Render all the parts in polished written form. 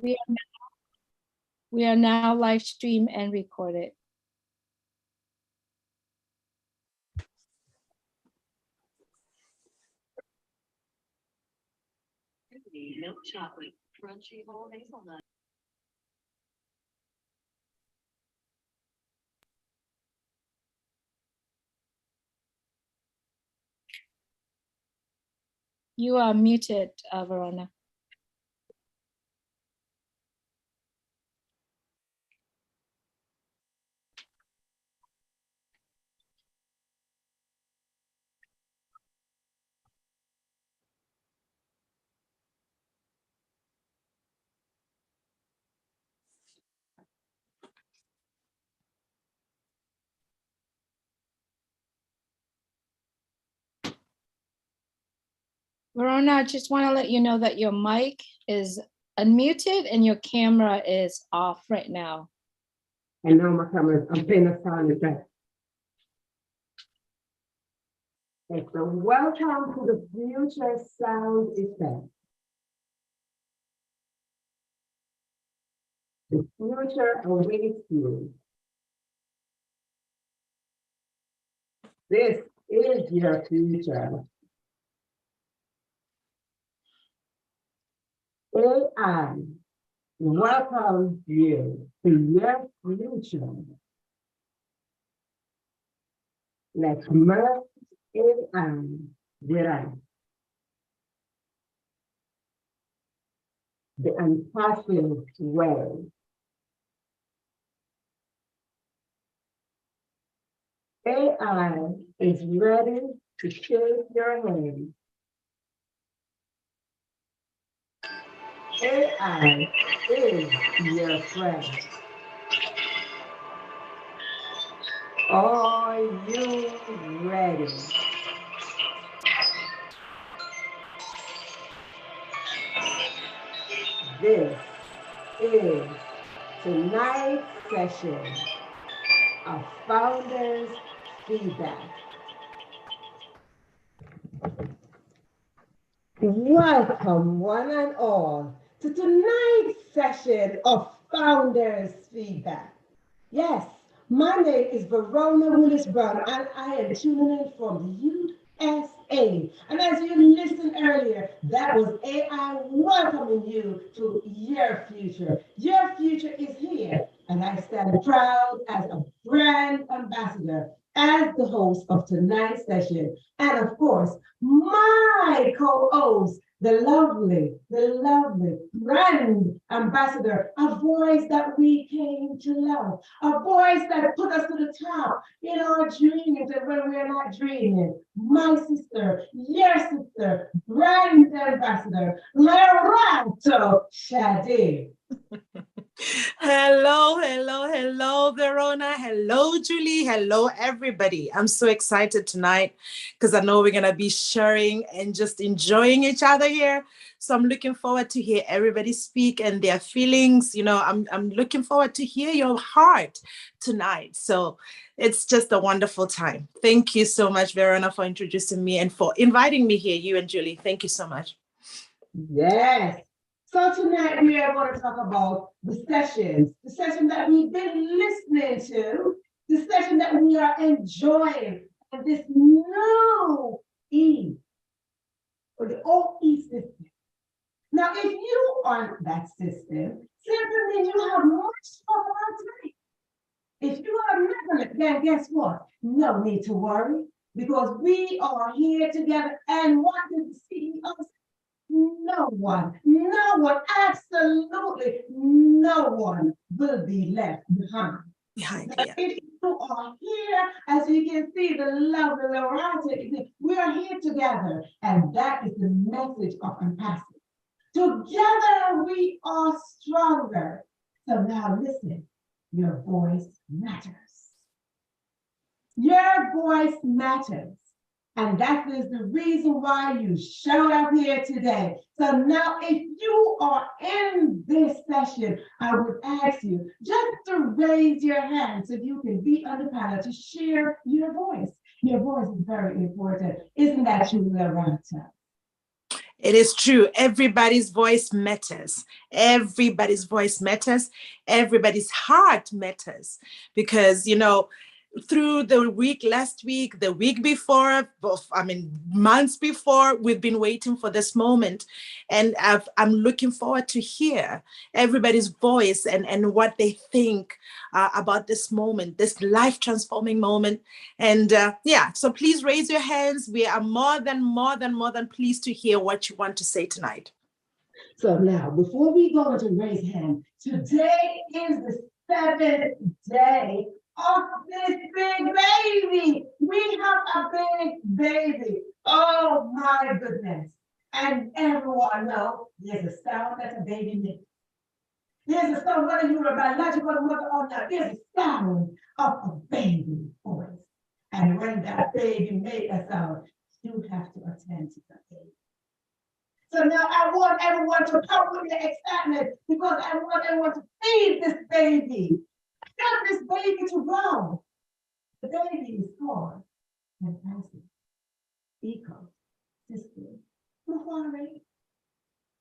We are, we are now live stream and recorded. Milk chocolate, crunchy whole hazelnut. You are muted, Verona. Verona, I just want to let you know that your mic is unmuted and your camera is off right now. I know my camera, I'm playing the sound effect. Okay, so welcome to the future sound effect. The future awaits you. This is your future. AI welcomes you to your future. Let's merge AI with us. The unpassionate way. AI is ready to shake your hand. AI is your friend. Are you ready? This is tonight's session of Founders Feedback. Welcome, one and all, to tonight's session of Founders Feedback. Yes, my name is Verona Willis-Brown, and I am tuning in from the USA. And as you listened earlier, that was AI welcoming you to your future. Your future is here, and I stand proud as a brand ambassador, as the host of tonight's session. And of course, my co-host, the lovely brand ambassador, a voice that we came to love, a voice that put us to the top in our dreams and when we're not dreaming. My sister, your sister, brand ambassador, Lerato Shade. Hello, Verona. Hello, Julie. Hello, everybody. I'm so excited tonight because I know we're going to be sharing and just enjoying each other here. So I'm looking forward to hear everybody speak and their feelings. You know, I'm looking forward to hear your heart tonight. So it's just a wonderful time. Thank you so much, Verona, for introducing me and for inviting me here, you and Julie. Thank you so much. Yes. So tonight we are going to talk about the session that we've been listening to, the session that we are enjoying, and this new E, or the OE system. Now, if you aren't that system, simply means you have much fun tonight. If you are not, then guess what? No need to worry, because we are here together, and what did the CEO say? No one, absolutely no one will be left behind. Yeah. If you are here, as you can see, the lovely Loretta, we are here together, and that is the message of compassion. Together we are stronger. So now listen, your voice matters. Your voice matters. And that is the reason why you showed up here today. So now if you are in this session, I would ask you just to raise your hand so you can be on the panel to share your voice. Your voice is very important. Isn't that true, Loretta? It is true. Everybody's voice matters. Everybody's voice matters. Everybody's heart matters. Because, through the week, last week, the week before, months before, we've been waiting for this moment. And I'm looking forward to hear everybody's voice and what they think about this moment, this life transforming moment. And so please raise your hands. We are more than pleased to hear what you want to say tonight. So now, before we go into raise hand, today is the 7th day of this big baby. We have a big baby. Oh my goodness. And everyone knows there's a sound that a baby makes. There's a sound, whether you're a biological mother or not, there's a sound of a baby voice. And when that baby makes a sound, you have to attend to the baby. So now I want everyone to come with the excitement because I want everyone to feed this baby. Help this baby to grow. The baby is called fantastic, ecosystem. Mahari.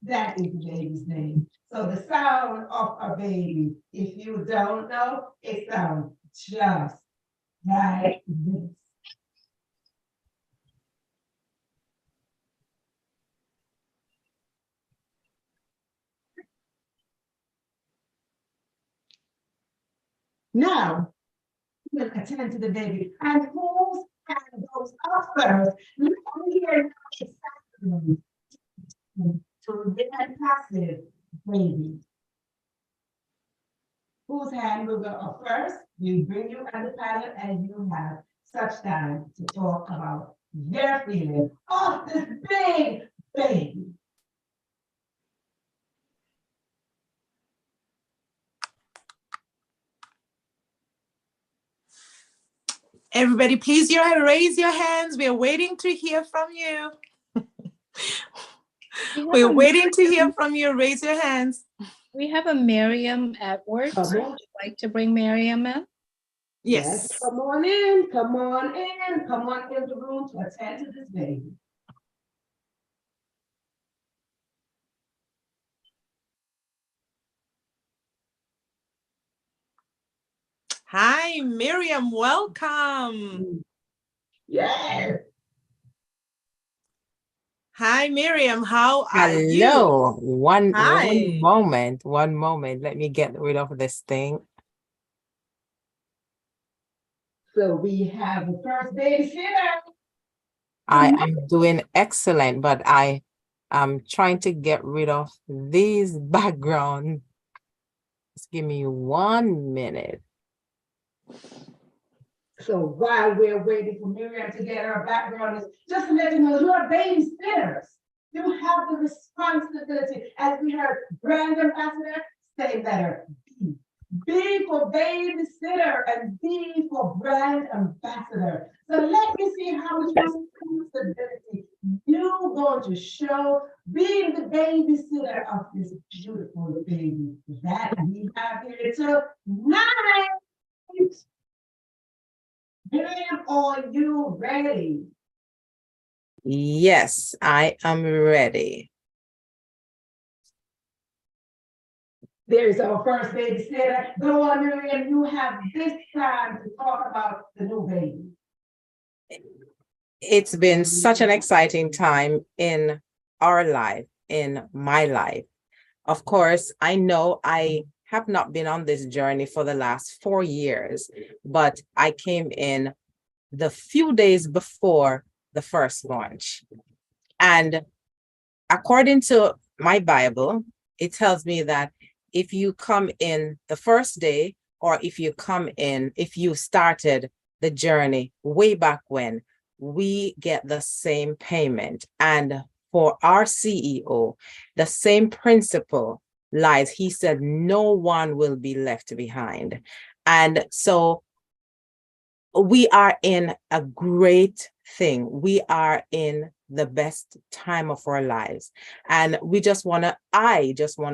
That is the baby's name. So the sound of a baby, if you don't know, it sounds just like this. Now, we'll attend to the baby. And whose hand goes up first? Let me hear exactly. To get passive baby. Whose hand will go up first? We bring you as a pilot and you have such time to talk about their feeling of this big baby. Everybody, please raise your hands. We are waiting to hear from you. We're waiting to hear from you. Raise your hands. We have a Miriam at work. Would you like to bring Miriam in? Yes. Come on in, come on in, come on in the room to attend to this baby. Hi, Miriam, welcome. Yes. Hi, Miriam, how are you? Hello. Hi. One moment. Let me get rid of this thing. So we have the first babysitter. I am doing excellent, but I am trying to get rid of these background. Just give me 1 minute. So while we're waiting for Miriam to get her background, just to let you know, you're babysitters. You have the responsibility, as we heard, brand ambassador, say better, B. B for babysitter and B for brand ambassador. So let me see how much responsibility you're going to show being the babysitter of this beautiful baby that we have here tonight. Miriam, are you ready? Yes, I am ready. There's our first babysitter. Go on, Miriam, you have this time to talk about the new baby. It's been such an exciting time in our life, in my life. Of course, I know I have not been on this journey for the last 4 years, but I came in the few days before the first launch. And according to my Bible, it tells me that if you come in the first day, or if you started the journey way back when, we get the same payment. And for our CEO, the same principle lies. He said, no one will be left behind. And so we are in a great thing. We are in the best time of our lives. And I just want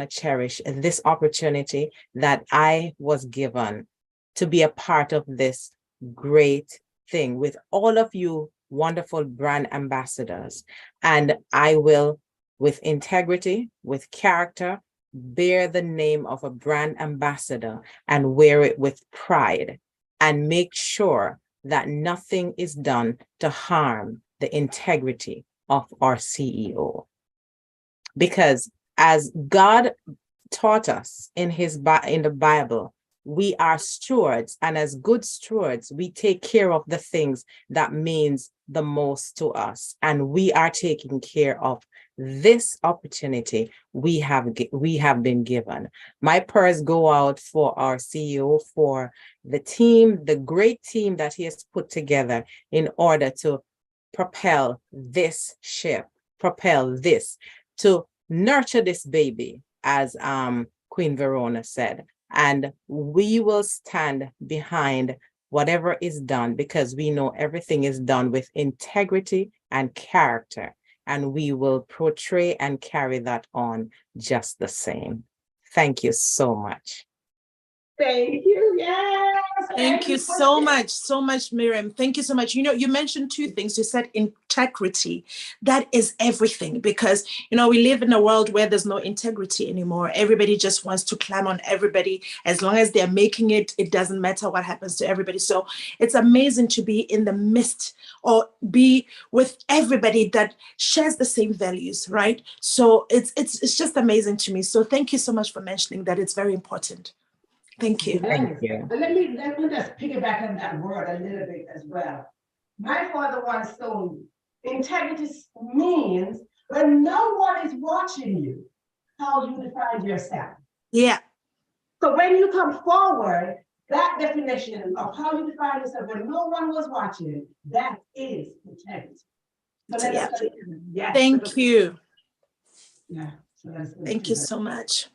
to cherish this opportunity that I was given to be a part of this great thing with all of you wonderful brand ambassadors. And I will with integrity, with character, bear the name of a brand ambassador and wear it with pride, and make sure that nothing is done to harm the integrity of our CEO. Because as God taught us in the Bible, we are stewards, and as good stewards, we take care of the things that means the most to us, and we are taking care of this opportunity we have been given. My prayers go out for our CEO, for the team, the great team that he has put together in order to propel this ship, to nurture this baby, as Queen Verona said. And we will stand behind whatever is done, because we know everything is done with integrity and character, and we will portray and carry that on just the same. Thank you so much. Thank you. Yes. Thank you so much, Miriam. Thank you so much. You mentioned two things. You said integrity. That is everything, because, we live in a world where there's no integrity anymore. Everybody just wants to climb on everybody. As long as they're making it, it doesn't matter what happens to everybody. So it's amazing to be in the midst, or be with everybody that shares the same values, right? So it's just amazing to me. So thank you so much for mentioning that. It's very important. Thank you. Thank you. And let me just piggyback on that word a little bit as well. My father once told me, integrity means when no one is watching you, how you define yourself. Yeah. So when you come forward, that definition of how you define yourself when no one was watching, that is integrity. So Yeah. Yes. Thank you. Yeah. Thank you so much.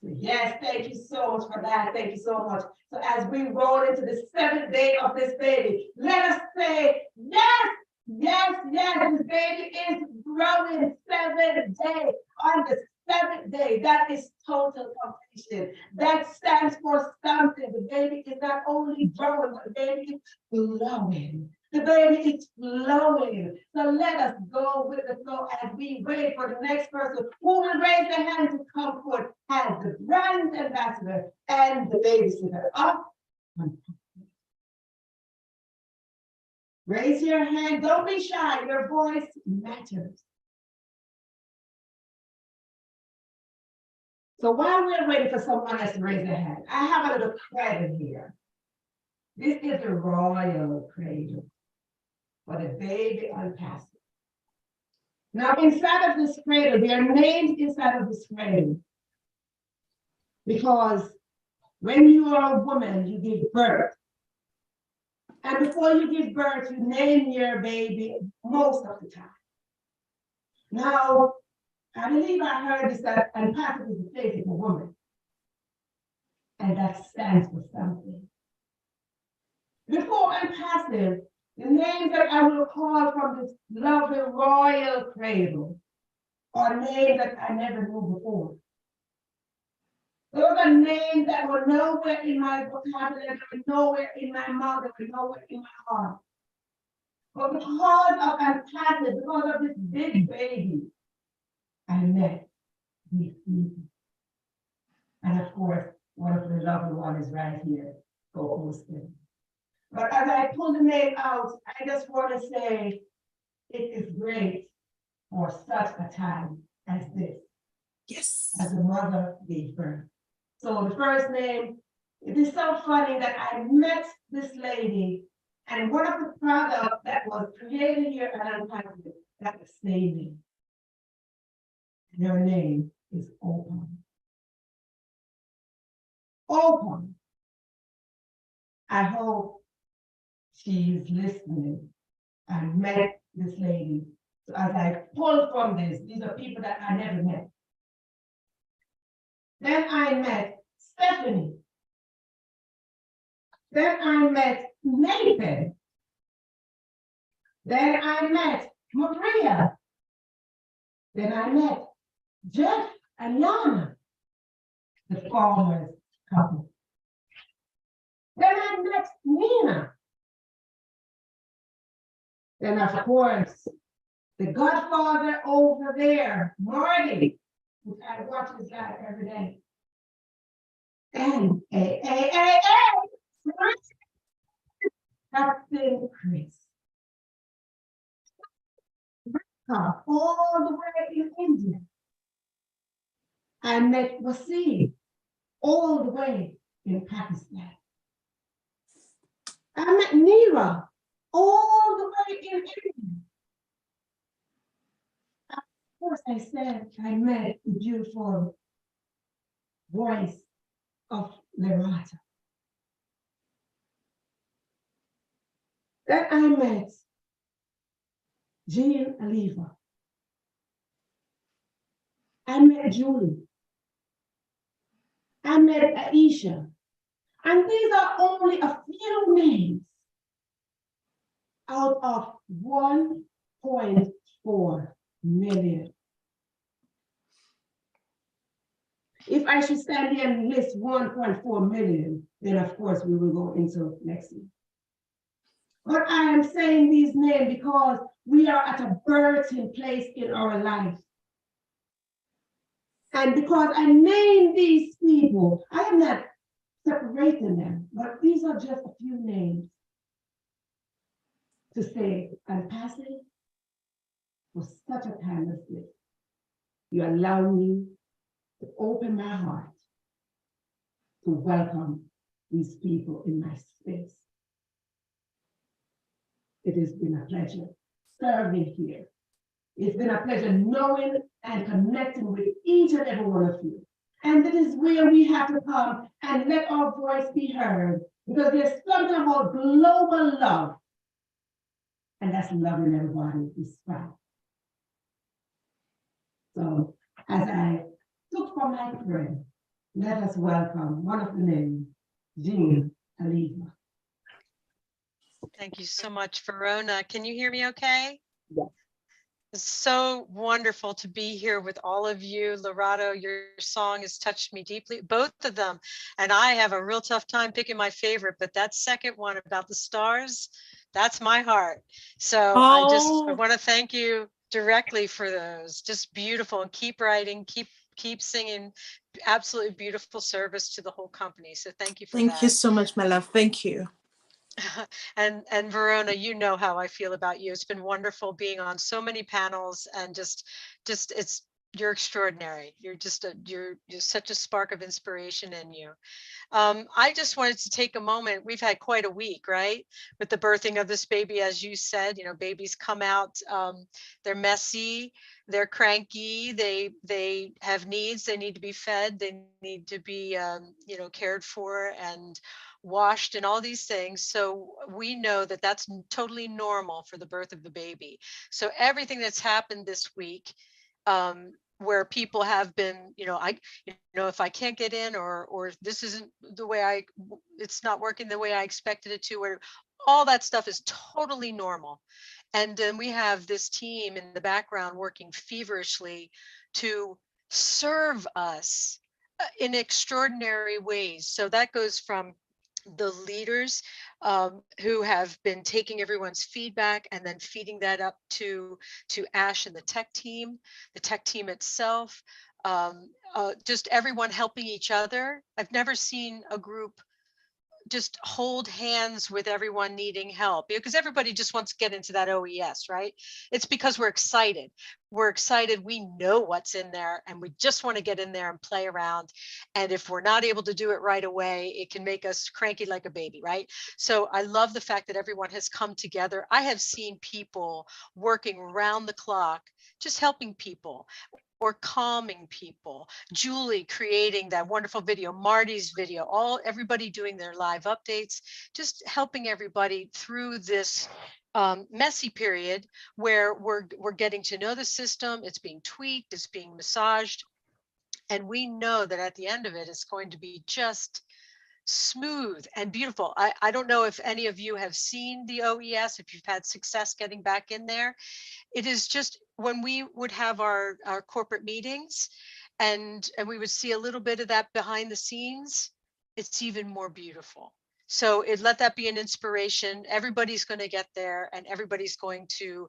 Yes, thank you so much for that. Thank you so much. So as we roll into the 7th day of this baby, let us say, yes, this baby is growing 7th day. On the 7th day, that is total completion. That stands for something. The baby is not only growing, but the baby is glowing. The baby is flowing. So let us go with the flow as we wait for the next person who will raise their hand to come forward as the brand ambassador and the babysitter. Up. Raise your hand. Don't be shy. Your voice matters. So while we're waiting for someone else to raise their hand, I have a little credit here. This is the royal cradle for the baby unpassed. Now, inside of this cradle, there are names inside of this cradle. Because when you are a woman, you give birth. And before you give birth, you name your baby most of the time. Now, I believe I heard this that unpassive is the face of a woman. And that stands for something. Before unpassive, the names that I will call from this lovely royal cradle are names that I never knew before. Those are names that were nowhere in my vocabulary, nowhere in my mouth, nowhere in my heart. But because of unpassive, because of this big baby, I met these people. And of course, one of the lovely ones is right here, co-hosting. But as I pull the name out, I just want to say it is great for such a time as this. Yes. As a mother gave birth. So the first name, it is so funny that I met this lady, and one of the products that was created here at Unpassive, that was saving. And her name is Open. Open. I hope she is listening. I met this lady. So as I pull from this, these are people that I never met. Then I met Stephanie. Then I met Nathan. Then I met Maria. Then I met Jeff and Yana, the farmers couple. Then I met Nina. Then of course, the godfather over there, Marty, which I watch this guy every day. And Captain Chris. All the way in India. I met Wasim all the way in Pakistan. I met Neera all the way in India. Of course, I said I met the beautiful voice of Loretta. Then I met Jean Aliva. I met Julie. I met Aisha. And these are only a few names out of 1.4 million. If I should stand here and list 1.4 million, then of course we will go into next year. But I am saying these names because we are at a birthing place in our life. And because I name these people, I am not separating them, but these are just a few names to say, I'm passing for such a time as this. You allow me to open my heart to welcome these people in my space. It has been a pleasure serving here. It's been a pleasure knowing and connecting with each and every one of you. And that is where we have to come and let our voice be heard, because there's something about global love, and that's loving everybody despite. So as I took from my friend, let us welcome one of the names, Jean Aliva. Thank you so much, Verona. Can you hear me okay? Yes. It's so wonderful to be here with all of you. Lorato, your song has touched me deeply, both of them. And I have a real tough time picking my favorite, but that second one about the stars, that's my heart. So I want to thank you directly for those. Just beautiful, and keep writing, keep singing. Absolutely beautiful service to the whole company. So thank you for that. Thank you so much, my love. Thank you. And Verona, you know how I feel about you. It's been wonderful being on so many panels, and just you're extraordinary. You're you're such a spark of inspiration in you. I just wanted to take a moment. We've had quite a week, right? With the birthing of this baby, as you said, babies come out, they're messy, they're cranky, they have needs, they need to be fed, they need to be, cared for and washed and all these things. So we know that that's totally normal for the birth of the baby. So everything that's happened this week, where people have been, if I can't get in, or this isn't the way it's not working the way I expected it to, or all that stuff is totally normal. And then we have this team in the background working feverishly to serve us in extraordinary ways. So that goes from the leaders who have been taking everyone's feedback and then feeding that up to Ash and the tech team itself, just everyone helping each other. I've never seen a group just hold hands with everyone needing help, because everybody just wants to get into that OES, right? It's because we're excited. We know what's in there, and we just want to get in there and play around. And if we're not able to do it right away, it can make us cranky like a baby, right? So I love the fact that everyone has come together. I have seen people working around the clock, just helping people or calming people. Julie creating that wonderful video, Marty's video, everybody doing their live updates, just helping everybody through this messy period where we're getting to know the system. It's being tweaked, it's being massaged, and we know that at the end of it, it's going to be just smooth and beautiful. I don't know if any of you have seen the OES, if you've had success getting back in there. It is just, when we would have our corporate meetings and we would see a little bit of that behind the scenes, it's even more beautiful. So let that be an inspiration. Everybody's going to get there, and everybody's going to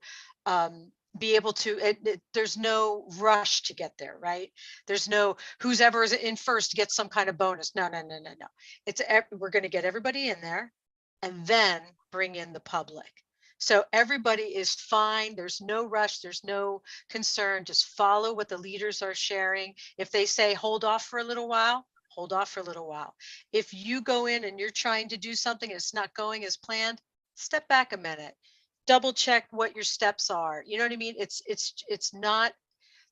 be able to, there's no rush to get there, right? There's no who's ever is in first gets some kind of bonus. No, no, no, no, no. It's we're going to get everybody in there and then bring in the public. So everybody is fine. There's no rush. There's no concern. Just follow what the leaders are sharing. If they say, hold off for a little while, hold off for a little while. If you go in and you're trying to do something and it's not going as planned, step back a minute, double check what your steps are. You know what I mean? It's not,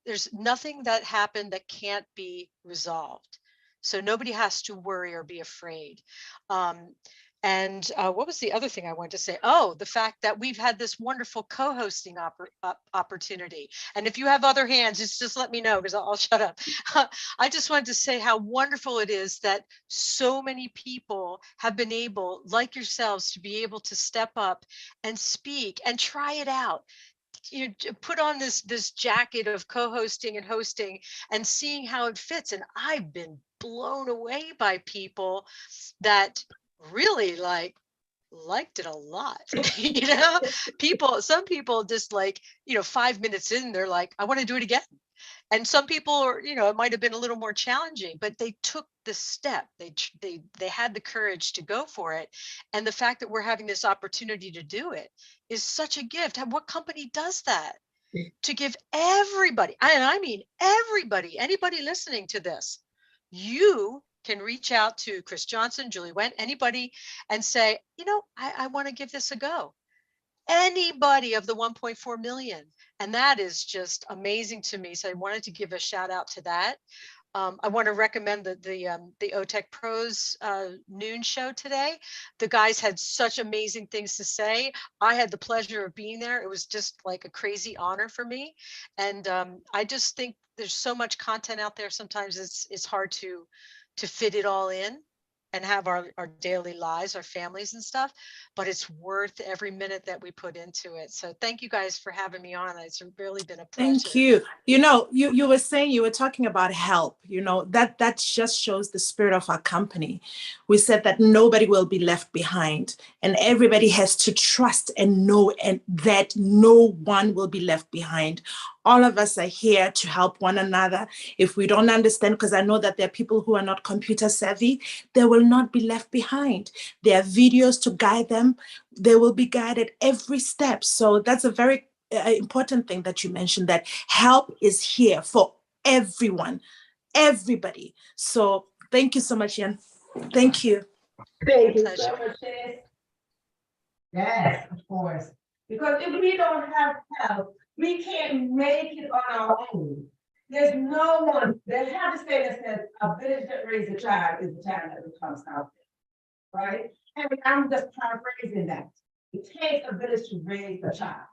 there's nothing that happened that can't be resolved. So nobody has to worry or be afraid. And what was the other thing I wanted to say? Oh, the fact that we've had this wonderful co-hosting opportunity. And if you have other hands, just let me know because I'll shut up. I just wanted to say how wonderful it is that so many people have been able, like yourselves, to be able to step up and speak and try it out. You put on this jacket of co-hosting and hosting and seeing how it fits. And I've been blown away by people that really liked it a lot. You know, some people just 5 minutes in, they're like, I want to do it again. And some people are, it might have been a little more challenging, but they took the step. They had the courage to go for it. And the fact that we're having this opportunity to do it is such a gift. What company does that? To give everybody, and I mean everybody, anybody listening to this, you can reach out to Chris Johnson, Julie Wendt, anybody, and say, I want to give this a go. Anybody of the 1.4 million. And that is just amazing to me. So I wanted to give a shout out to that. I want to recommend the OTech Pros noon show today. The guys had such amazing things to say. I had the pleasure of being there. It was just like a crazy honor for me. And I just think there's so much content out there. Sometimes it's hard to fit it all in and have our daily lives, our families and stuff, but it's worth every minute that we put into it. So thank you guys for having me on. It's really been a pleasure. Thank you. You were saying, you were talking about help, that just shows the spirit of our company. We said that nobody will be left behind and everybody has to trust and know and that no one will be left behind. All of us are here to help one another. If we don't understand, because I know that there are people who are not computer savvy, they will not be left behind. There are videos to guide them. They will be guided every step. So that's a very important thing that you mentioned, that help is here for everyone, everybody. So thank you so much, Ian. Thank you. Thank you so much, sis. Yes, of course. Because if we don't have help, we can't make it on our own. There's no one. They have a saying that says, a village that raises a child is the child that becomes out there, right? And I'm just paraphrasing that. It takes a village to raise a child.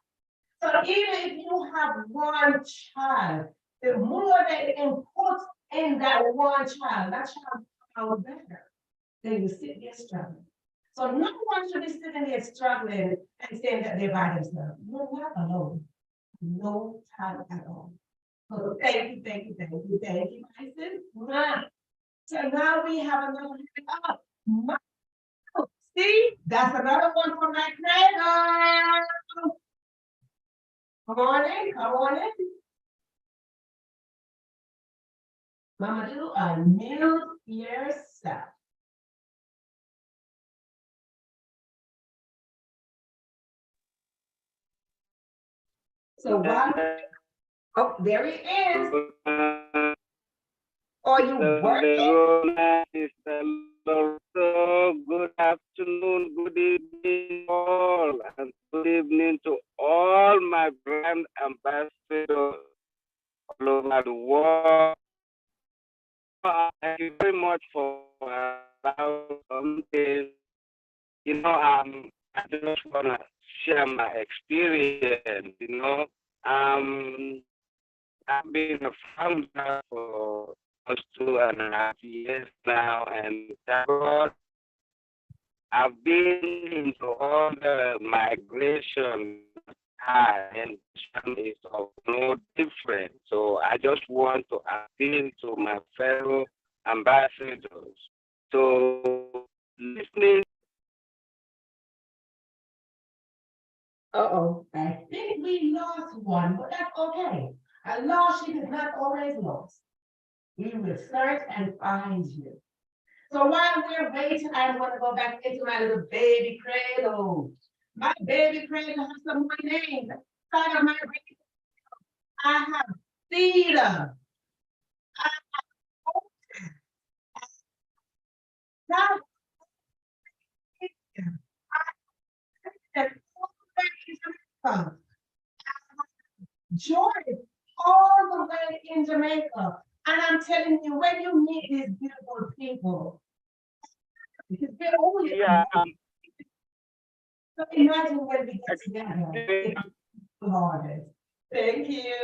So even if you have one child, the more that you input in that one child, that child becomes better. Then you sit there struggling. So no one should be sitting there struggling and saying that they're by themselves. You're not alone. No time at all. So thank you, Myson. So now we have another hand up. See, that's another one for my cradle. Come on in. Mama, do unmute yourself. So while, oh, there he is. Are you working? So good afternoon, good evening, all, and good evening to all my brand ambassadors all over the world. Thank you very much for allowing me. I just want to share my experience. I've been a founder for almost 2.5 years now, and thank God I've been into all the migration and is of no different. So I just want to appeal to my fellow ambassadors. So listening Uh-oh, I think we lost one, but that's okay. A lost sheep is not always lost. We will search and find you. So while we're waiting, I'm gonna go back into my little baby cradle. My baby cradle has some more names. Inside of my baby, I have Cedar. I have Now, Jordan, all the way in Jamaica. And I'm telling you, when you meet these beautiful people, because they're only Yeah, so imagine when we get together. It's the hardest. Thank you.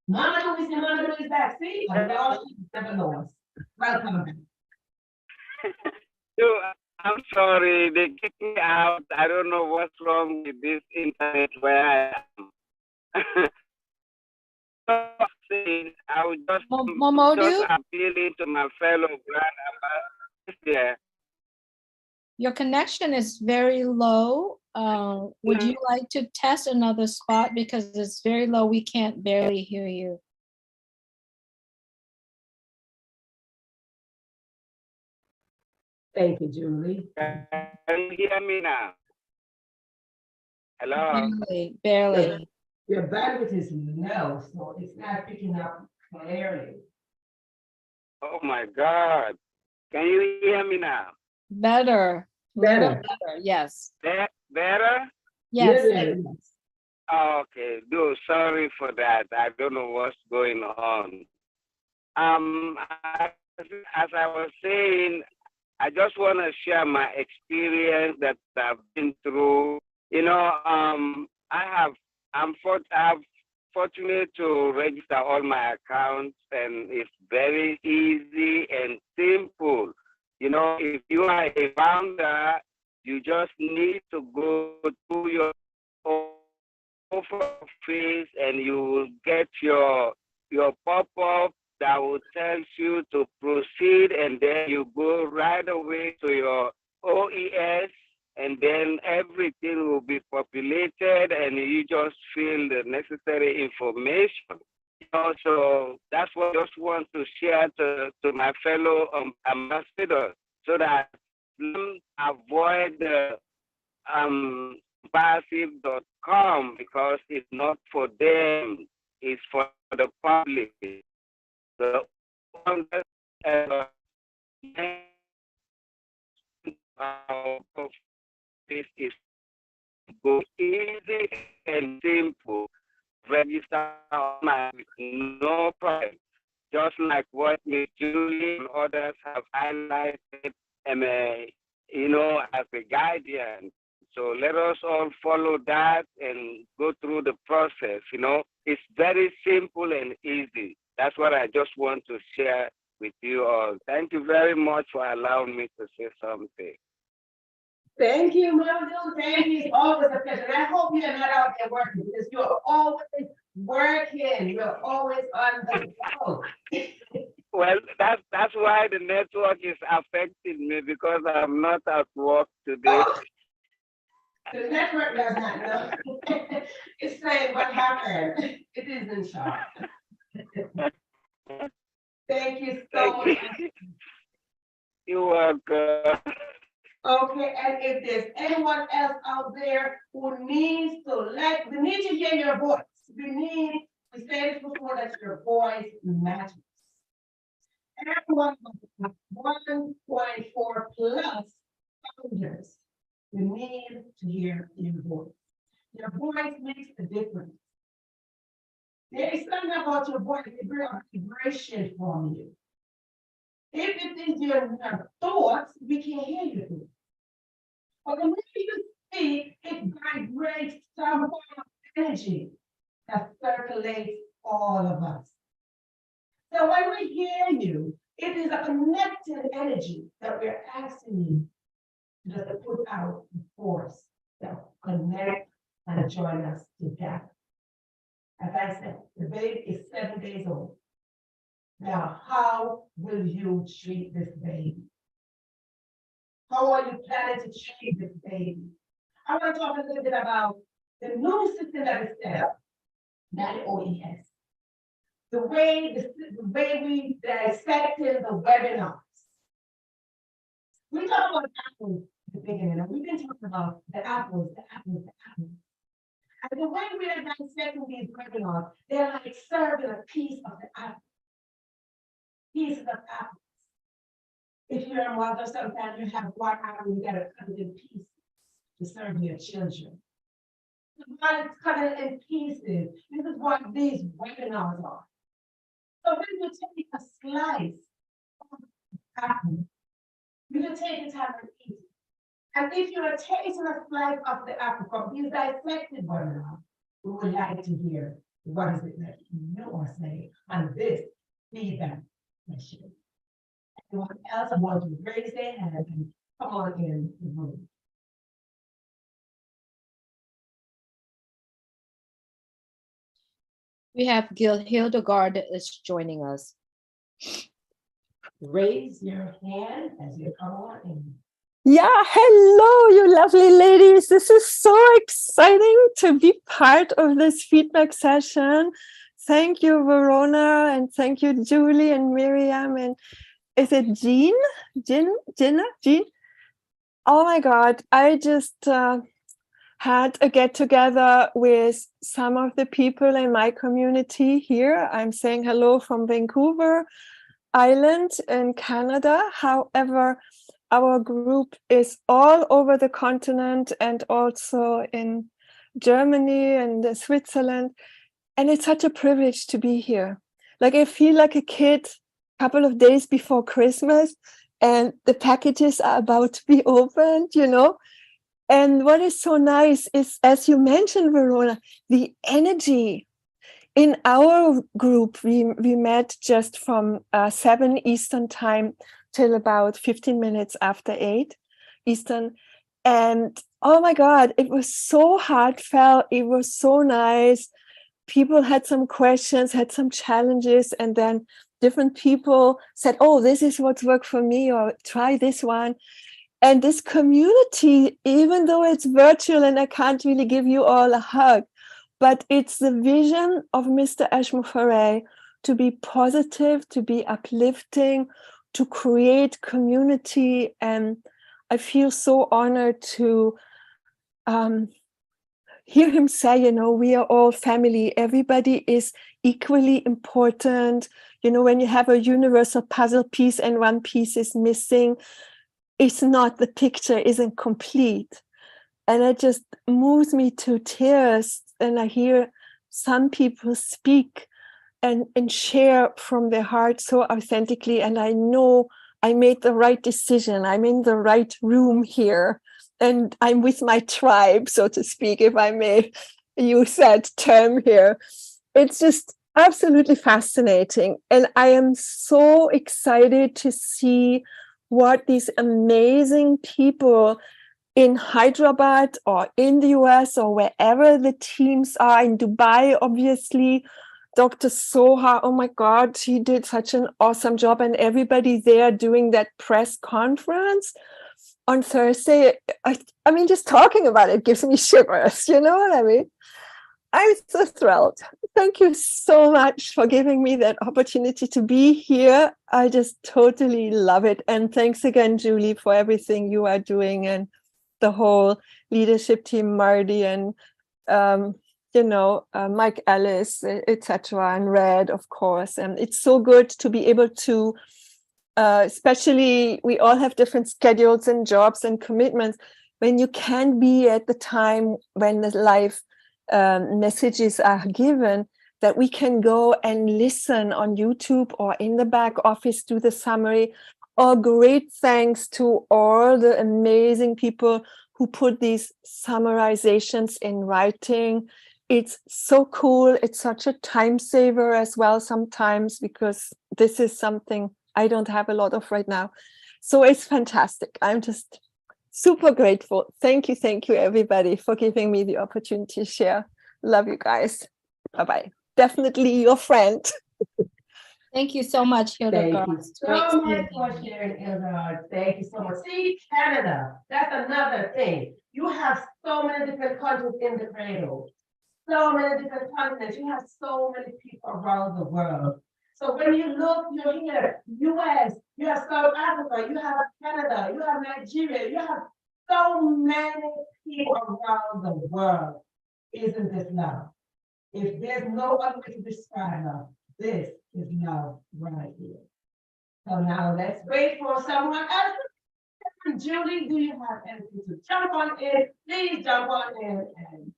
Mama Louise is back. See, a lost sheep is never lost. Welcome back. so I'm sorry, they kicked me out. I don't know what's wrong with this internet where I am. I would just Momodu, appealing to my fellow grand ambassadors. your connection is very low. Would you like to test another spot because it's very low? We can't barely hear you. Thank you, Julie. Can you hear me now? Hello? Barely. Your bandwidth is low, so it's not picking up clearly. Oh my God. Can you hear me now? Better. Little better. Yes. Better? Yes. Okay, sorry for that. I don't know what's going on. As I was saying, I just want to share my experience that I've been through. You know, I'm fortunate to register all my accounts, and it's very easy and simple. You know, if you are a founder, you just need to go to your office and you will get your pop-up that will tell you to proceed, and then you go right away to your OES, and then everything will be populated and you just fill the necessary information. You know, so that's what I just want to share to my fellow ambassadors, so that avoid the passive.com, because it's not for them, it's for the public. The founders this is go easy and simple. Register online with no problem. Just like what Ms. Julie and others have highlighted, you know, as a guardian. So let us all follow that and go through the process. You know, it's very simple and easy. That's what I just want to share with you all. Thank you very much for allowing me to say something. Thank you, Mama. Thank you. It's always a pleasure. And I hope you're not out there working, because you're always working. You're always on the go. Well, that's why the network is affecting me, because I'm not at work today. Oh, the network does not know. It's saying what happened. It is in shock. Thank you so much. You're welcome. Okay, and if there's anyone else out there who needs to we need to hear your voice. We said this before, that your voice matters. Everyone of 1.4 plus founders, we need to hear your voice. Your voice makes a difference. There is something about your voice that brings a vibration from you. If it is your thoughts, we can't hear you. But the way you speak, it vibrates some form of energy that circulates all of us. So when we hear you, it is a connected energy that we're asking you just to put out the force that connect and join us together. As I said, the baby is 7 days old. Now, how will you treat this baby? How are you planning to treat this baby? I want to talk a little bit about the new system that is set up, not the OES. The way we dissected the webinars. We talk about apples at the beginning, and we've been talking about the apples. And the way we are dissecting these webinars, they're like serving a piece of the apple. Pieces of apples. If you're a mother, sometimes you have one apple, you gotta cut it in pieces to serve your children. While it's cut it in pieces, this is what these webinars are. So when you take a slice of apple, you can take the time and eat it. And if you're tasting a slice of the apple from these dissected webinars, we would like to hear what is it that you are saying on this feedback session. Anyone else want to raise their hand and come on in the room? We have Hildegard that is joining us. Raise your hand as you come on in. Yeah, hello, you lovely ladies. This is so exciting to be part of this feedback session. Thank you, Verona, and thank you, Julie and Miriam. And is it Jean? Jean? Oh my God, I just had a get together with some of the people in my community here. I'm saying hello from Vancouver Island in Canada. However, our group is all over the continent and also in Germany and Switzerland. And it's such a privilege to be here. Like I feel like a kid a couple of days before Christmas and the packages are about to be opened, you know. And what is so nice is, as you mentioned, Verona, the energy. In our group, we met just from 7 Eastern time till about 15 minutes after 8 Eastern. And oh my God, it was so heartfelt. It was so nice. People had some questions, had some challenges, and then different people said, oh, this is what's worked for me, or try this one. And this community, even though it's virtual and I can't really give you all a hug, but it's the vision of Mr. Ashmore to be positive, to be uplifting, to create community. And I feel so honored to hear him say, you know, we are all family. Everybody is equally important. You know, when you have a universal puzzle piece and one piece is missing, it's not, the picture isn't complete. And it just moves me to tears. And I hear some people speak and share from their heart so authentically. And I know I made the right decision. I'm in the right room here. And I'm with my tribe, so to speak, if I may use that term here. It's just absolutely fascinating. And I am so excited to see what these amazing people in Hyderabad or in the US or wherever the teams are, in Dubai, obviously, Dr. Soha, oh my God, she did such an awesome job. And everybody there doing that press conference on Thursday, I mean, just talking about it gives me shivers, you know what I mean? I'm so thrilled. Thank you so much for giving me that opportunity to be here. I just totally love it. And thanks again, Julie, for everything you are doing, and the whole leadership team, Marty and, Mike Ellis, etc., and Red, of course. And it's so good to be able to, especially we all have different schedules and jobs and commitments, when you can be at the time when the live messages are given, that we can go and listen on YouTube or in the back office, do the summary. Or great thanks to all the amazing people who put these summarizations in writing. It's so cool. It's such a time saver as well sometimes, because this is something I don't have a lot of right now. So it's fantastic. I'm just super grateful. Thank you, everybody, for giving me the opportunity to share. Love you guys. Bye-bye. Definitely your friend. Thank you so much, Thank Hildegard. you It's great so much seeing for you. sharing, Hildegard. Thank you so much. See, Canada, that's another thing. You have so many different countries in the cradle. So many different continents. You have so many people around the world. So when you look, you're here, US, you have South Africa, you have Canada, you have Nigeria, you have so many people around the world. Isn't this love? If there's no other way to describe love, this is love right here. So now let's wait for someone else. Julie, do you have anything to jump on in? Please jump on in. And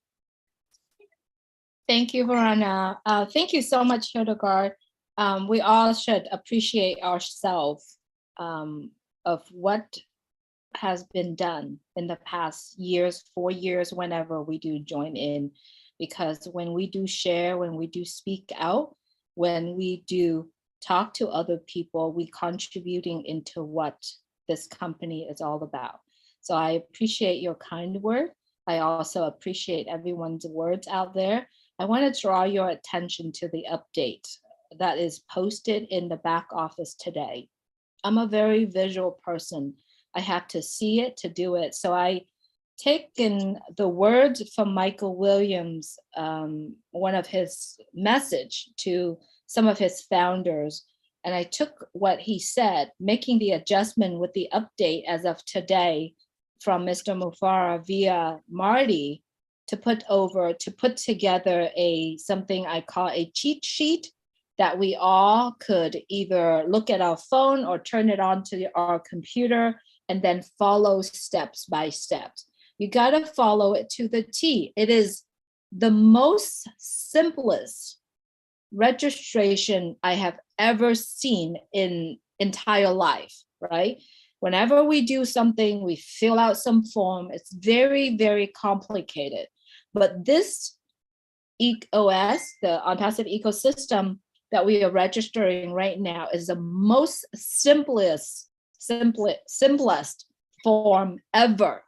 Thank you, Verona. Thank you so much, Hildegard. We all should appreciate ourselves of what has been done in the past years, 4 years, whenever we do join in. Because when we do share, when we do speak out, when we do talk to other people, we contributing into what this company is all about. So I appreciate your kind word. I also appreciate everyone's words out there. I want to draw your attention to the update that is posted in the back office today. I'm a very visual person. I have to see it to do it. So I taken the words from Michael Williams, one of his message to some of his founders, and I took what he said, making the adjustment with the update as of today from Mr. Mufara via Marty to put together something I call a cheat sheet that we all could either look at our phone or turn it on to our computer and then follow steps by steps. You got to follow it to the T. It is the most simplest registration I have ever seen in entire life, right? Whenever we do something, we fill out some form. It's very, very complicated. But this EOS, the OnPassive ecosystem that we are registering right now, is the most simplest form ever.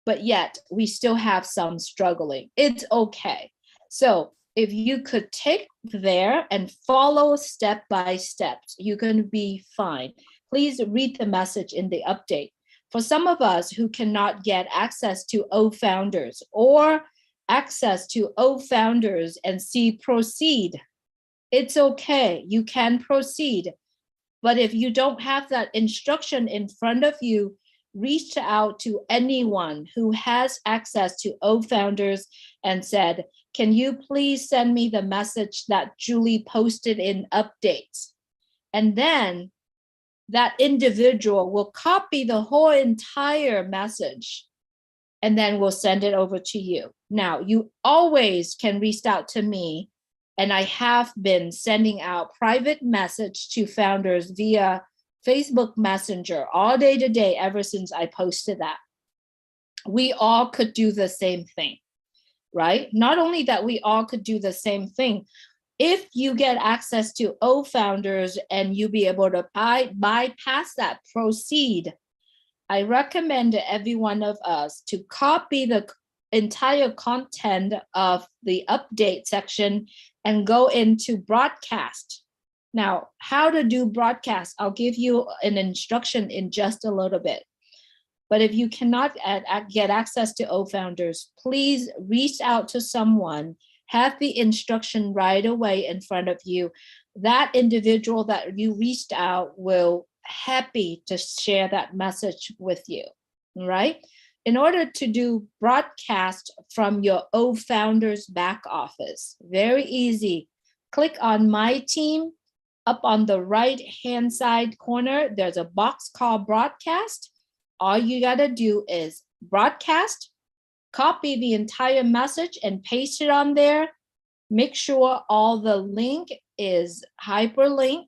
But yet we still have some struggling. It's okay. So if you could take there and follow step by step, you can be fine. Please read the message in the update. For some of us who cannot get access to O Founders or access to O Founders and see proceed, it's okay. You can proceed. But if you don't have that instruction in front of you, reach out to anyone who has access to O Founders and said, can you please send me the message that Julie posted in updates? And then that individual will copy the whole entire message and then we'll send it over to you. Now, you always can reach out to me, and I have been sending out private message to founders via Facebook Messenger all day today ever since I posted that. We all could do the same thing, right? Not only that we all could do the same thing, if you get access to O Founders and you be able to bypass that proceed, I recommend to every one of us to copy the entire content of the update section and go into broadcast. Now, how to do broadcast, I'll give you an instruction in just a little bit. But if you cannot get access to O Founders, please reach out to someone, have the instruction right away in front of you. That individual that you reached out will happy to share that message with you, right? In order to do broadcast from your O Founders back office, very easy. Click on My Team. Up on the right-hand side corner, there's a box called Broadcast. All you gotta do is broadcast, copy the entire message and paste it on there. Make sure all the link is hyperlink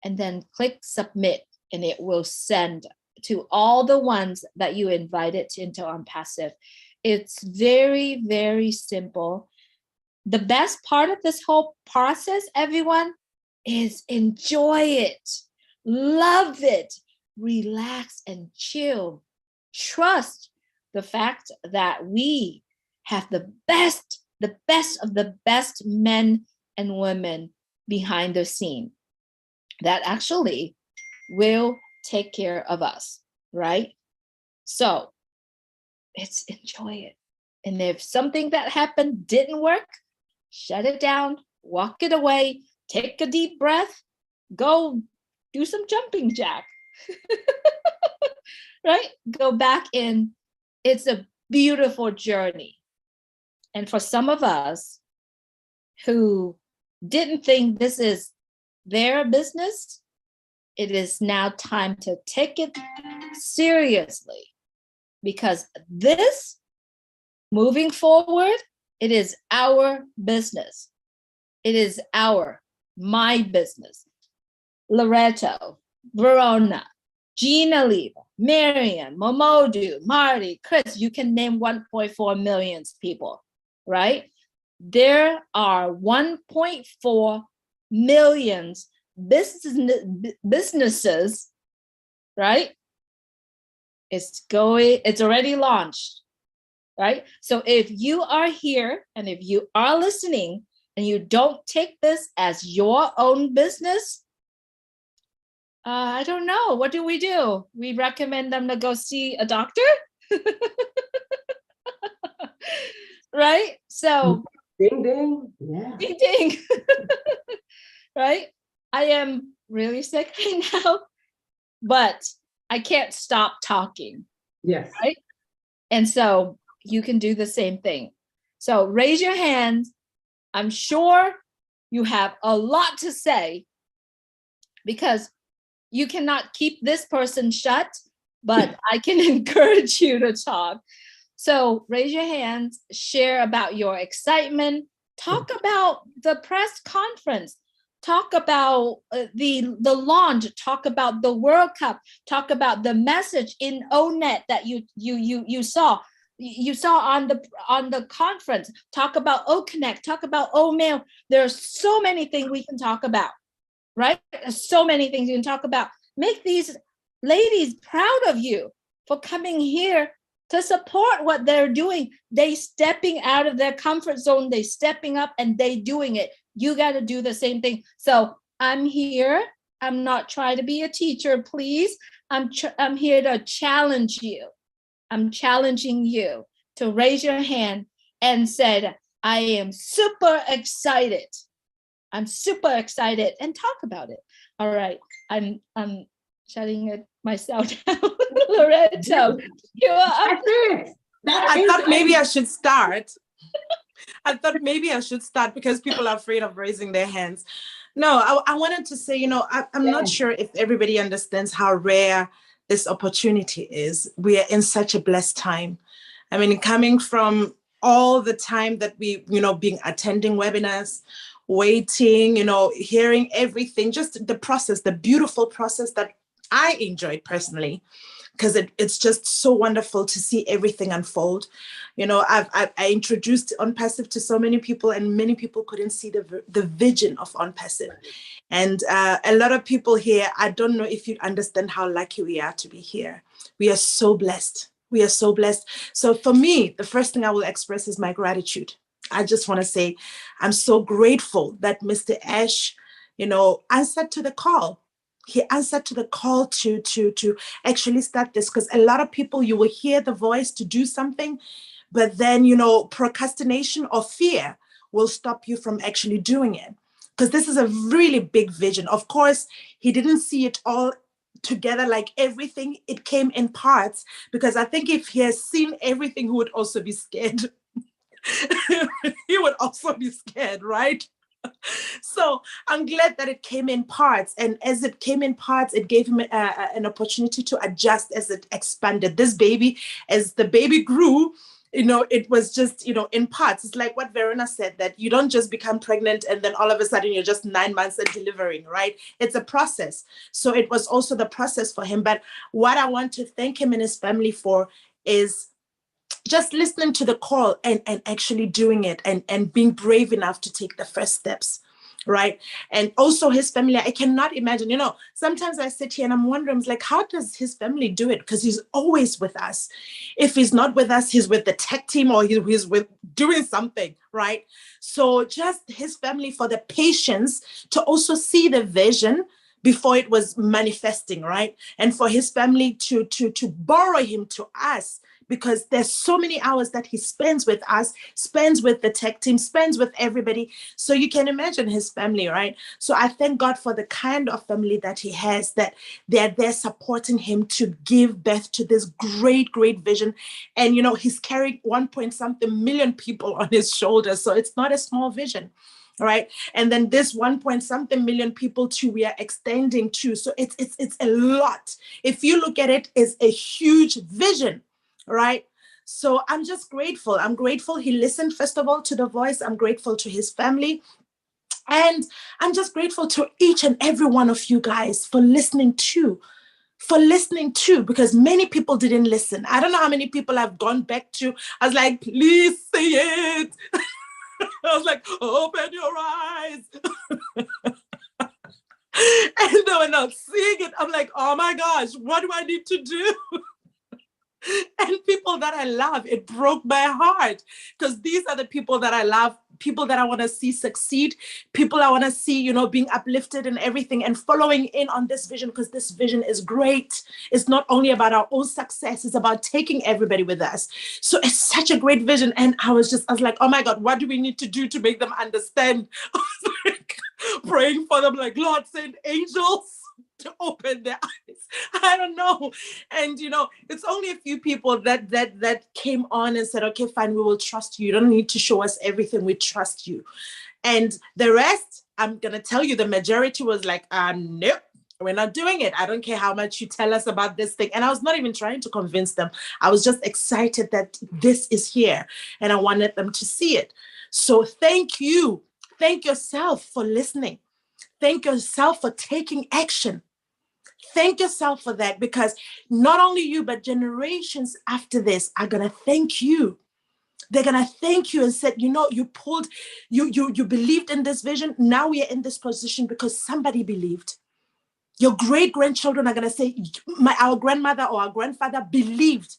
and then click submit and it will send to all the ones that you invited into OnPassive. It's very, very simple. The best part of this whole process, everyone, is enjoy it, love it, relax and chill. Trust the fact that we have the best of the best men and women behind the scene that actually will take care of us, right? So it's enjoy it. And if something that happened didn't work, shut it down, walk it away, take a deep breath, go do some jumping jack, right? Go back in. It's a beautiful journey. And for some of us who didn't think this is their business, it is now time to take it seriously, because this, moving forward, it is our business. It is my business. Loretto, Verona, Gina Leva, Marian, Momodu, Marty, Chris, you can name 1.4 million people, right? There are 1.4 million businesses, right? It's already launched, right? So if you are here and if you are listening and you don't take this as your own business, I don't know. What do? We recommend them to go see a doctor, right? So ding, ding. Yeah. ding, ding. Right? I am really sick right now, but I can't stop talking. Yes. Right? And so you can do the same thing. So raise your hand. I'm sure you have a lot to say, because you cannot keep this person shut, but I can encourage you to talk. So raise your hands, share about your excitement, talk about the press conference, talk about the launch, talk about the World Cup, talk about the message in ONET that you saw. You saw on the conference. Talk about OConnect, talk about OMail. There are so many things we can talk about, right? There's so many things you can talk about. Make these ladies proud of you for coming here to support what they're doing. They stepping out of their comfort zone, they stepping up and they doing it. You got to do the same thing. So I'm here. I'm not trying to be a teacher, please. I'm here to challenge you. I'm challenging you to raise your hand and said, I am super excited. I'm super excited, and talk about it. All right. I'm shutting it myself down. Loretto, you are up. I thought maybe I should start. Because people are afraid of raising their hands. No, I wanted to say, I'm not sure if everybody understands how rare this opportunity is. We are in such a blessed time. I mean, coming from all the time that we, being attending webinars, waiting, hearing everything, just the process, the beautiful process that I enjoyed personally, because it's just so wonderful to see everything unfold. I introduced OnPassive to so many people, and many people couldn't see the vision of OnPassive. And a lot of people here, I don't know if you understand how lucky we are to be here. We are so blessed. We are so blessed. So for me, the first thing I will express is my gratitude. I just want to say, I'm so grateful that Mr. Ash, answered to the call. He answered to the call to actually start this, because a lot of people, you will hear the voice to do something, but then, procrastination or fear will stop you from actually doing it. Because this is a really big vision. Of course, he didn't see it all together, like everything. It came in parts, because I think if he has seen everything, he would also be scared. He would also be scared, right? So I'm glad that it came in parts. And as it came in parts, it gave him an opportunity to adjust as it expanded. This baby, as the baby grew, it was just, in parts. It's like what Verona said, that you don't just become pregnant and then all of a sudden you're just 9 months and delivering, right? It's a process. So it was also the process for him. But what I want to thank him and his family for is just listening to the call and actually doing it and being brave enough to take the first steps, right? And also his family, I cannot imagine, sometimes I sit here and I'm wondering, like, how does his family do it? Because he's always with us. If he's not with us, he's with the tech team or he's with doing something, right? So just his family, for the patience to also see the vision before it was manifesting, right? And for his family to borrow him to us, because there's so many hours that he spends with us, spends with the tech team, spends with everybody. So you can imagine his family, right? So I thank God for the kind of family that he has, that they're there supporting him to give birth to this great, great vision. And, he's carrying 1.something million people on his shoulders. So it's not a small vision. Right. And then this 1.something million people too, we are extending to. So it's a lot. If you look at it, it's a huge vision. Right. So I'm just grateful. I'm grateful he listened, first of all, to the voice. I'm grateful to his family. And I'm just grateful to each and every one of you guys for listening too. Because many people didn't listen. I don't know how many people I've gone back to. I was like, please say it. I was like, open your eyes. And they were not seeing it. I'm like, oh my gosh, what do I need to do? And people that I love, it broke my heart, because these are the people that I love, people that I want to see succeed, people I want to see, being uplifted and everything, and following in on this vision, because this vision is great. It's not only about our own success, it's about taking everybody with us. So it's such a great vision. And I was like, oh my God, what do we need to do to make them understand? I was like praying for them, like, Lord, send angels to open their eyes. I don't know. And it's only a few people that came on and said, okay, fine, we will trust you. You don't need to show us everything. We trust you. And the rest, I'm gonna tell you, the majority was like, nope, we're not doing it. I don't care how much you tell us about this thing. And I was not even trying to convince them. I was just excited that this is here and I wanted them to see it. So thank you. Thank yourself for listening. Thank yourself for taking action. Thank yourself for that, because not only you, but generations after this are going to thank you. They're going to thank you and said, you believed in this vision. Now we are in this position because somebody believed. Your great-grandchildren are going to say, our grandmother or our grandfather believed.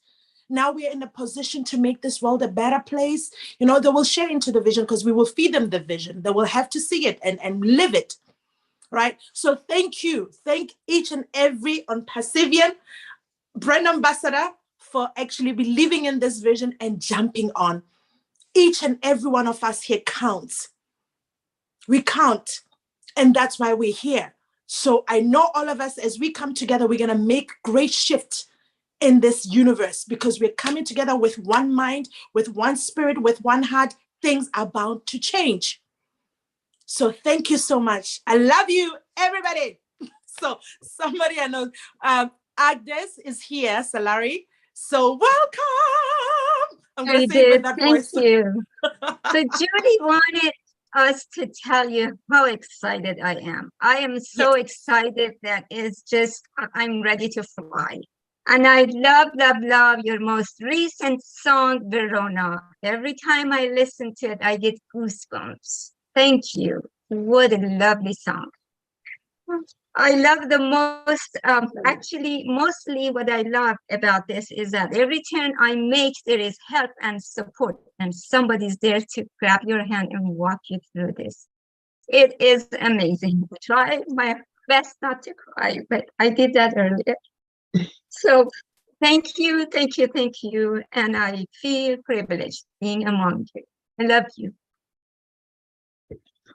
Now we are in a position to make this world a better place. They will share into the vision because we will feed them the vision. They will have to see it and live it. Right. So thank you. Thank each and every Pacifian brand ambassador for actually believing in this vision and jumping on. Each and every one of us here counts. We count. And that's why we're here. So I know all of us, as we come together, we're going to make great shift in this universe, because we're coming together with one mind, with one spirit, with one heart. Things are bound to change. So thank you so much. I love you, everybody. So somebody I know, Agnes is here, Salari. So welcome. I'm going to say it with that voice. Thank you. So Judy wanted us to tell you how excited I am. I am so excited that it's just, I'm ready to fly. And I love your most recent song, Verona. Every time I listen to it, I get goosebumps. Thank you. What a lovely song. I love the most, actually, mostly what I love about this is that every turn I make, there is help and support, and somebody's there to grab your hand and walk you through this. It is amazing. I try my best not to cry, but I did that earlier. So thank you. And I feel privileged being among you. I love you.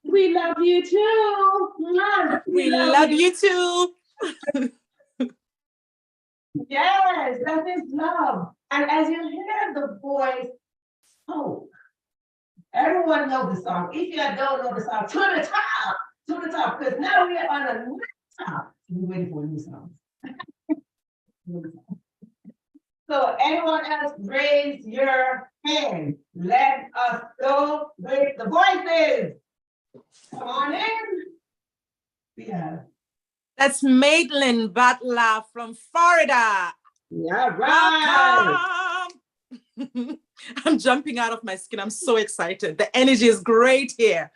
We love you too. We love you too. Yes, that is love. And as you hear the voice spoke, everyone knows the song. If you don't know the song, to the top, because now we are on a new top. We're waiting for a new song. So anyone else, raise your hand. Let us go with the voices. Come on in. Yeah. That's Madeline Butler from Florida. Yeah, right. I'm jumping out of my skin. I'm so excited. The energy is great here.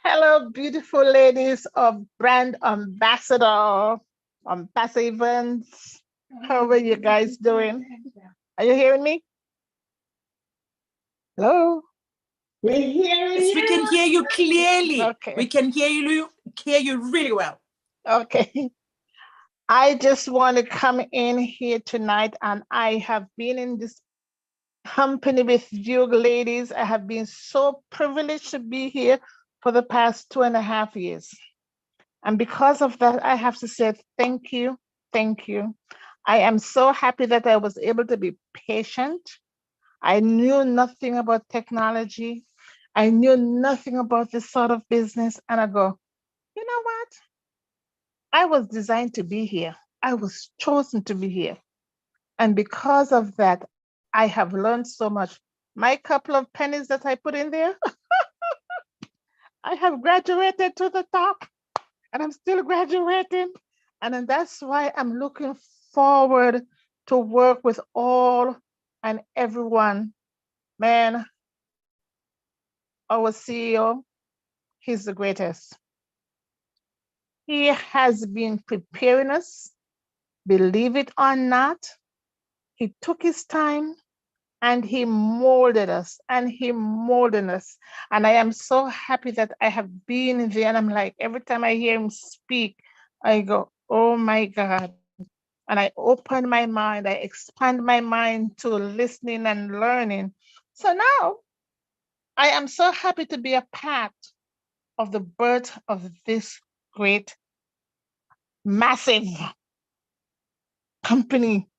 Hello, beautiful ladies of brand ambassador, events. How are you guys doing? Are you hearing me? Hello? We're hearing Yes, we can you. hear you clearly. Okay. We can hear you really well. Okay. I just want to come in here tonight, and I have been in this company with you ladies. I have been so privileged to be here for the past 2.5 years. And because of that, I have to say thank you. Thank you. I am so happy that I was able to be patient. I knew nothing about technology. I knew nothing about this sort of business. And I go, you know what? I was designed to be here. I was chosen to be here. And because of that, I have learned so much. My couple of pennies that I put in there, I have graduated to the top, and I'm still graduating. And then that's why I'm looking forward to work with all and everyone. Man, our CEO, he's the greatest. He has been preparing us, believe it or not. He took his time and he molded us and he molded us. And I am so happy that I have been there. And I'm like, every time I hear him speak, I go, oh my God. And I open my mind, I expand my mind to listening and learning. So now I am so happy to be a part of the birth of this great, massive company.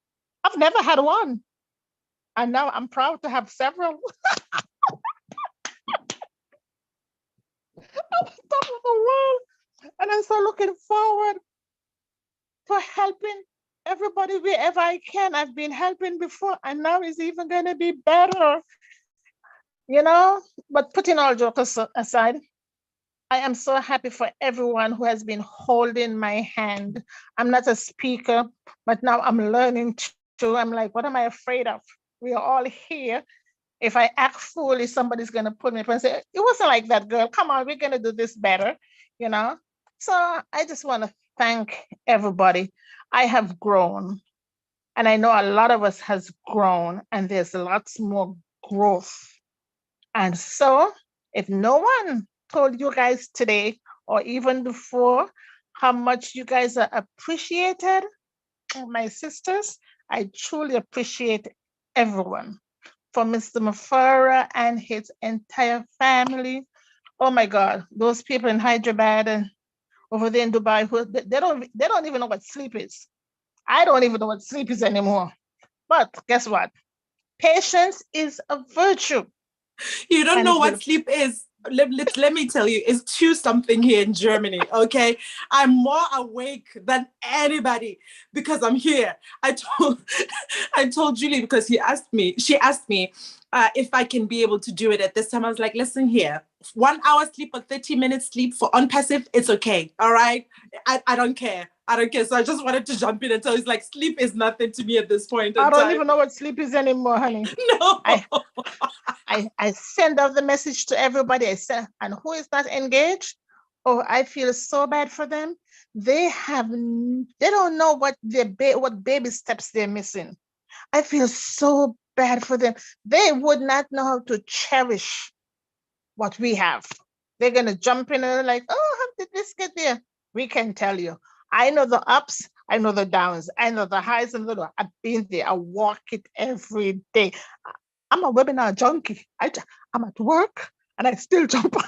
I've never had one. And now I'm proud to have several on top of the world. And I'm so looking forward to helping everybody wherever I can. I've been helping before, and now it's even going to be better, you know? But putting all jokes aside, I am so happy for everyone who has been holding my hand. I'm not a speaker, but now I'm learning too. I'm like, what am I afraid of? We are all here. If I act foolish, somebody's going to put me up and say, it wasn't like that, girl. Come on, we're going to do this better, you know? So I just want to thank everybody. I have grown, and I know a lot of us has grown, and there's lots more growth. And so if no one told you guys today or even before how much you guys are appreciated, my sisters, I truly appreciate everyone. For Mr. Mafara and his entire family. Oh my God, those people in Hyderabad and over there in Dubai, who they don't even know what sleep is. I don't even know what sleep is anymore. But guess what? Patience is a virtue. You don't And know it what will. sleep is. Let me tell you, it's 2 something here in Germany. Okay. I'm more awake than anybody because I'm here. I told Julie because she asked me if I can be able to do it at this time. I was like, listen here, 1 hour sleep or 30 minutes sleep for unpassive, it's okay. All right. I don't care. I don't care. So I just wanted to jump in and tell you, it's like sleep is nothing to me at this point in I don't time. even know what sleep is anymore, honey. No. I send out the message to everybody. I said, and who is not engaged? Oh, I feel so bad for them. They don't know what what baby steps they're missing. I feel so bad for them. They would not know how to cherish what we have. They're gonna jump in and like, oh, how did this get there? We can tell you. I know the ups, I know the downs, I know the highs and the lows. I've been there. I walk it every day. I'm a webinar junkie. I'm at work and I still jump on.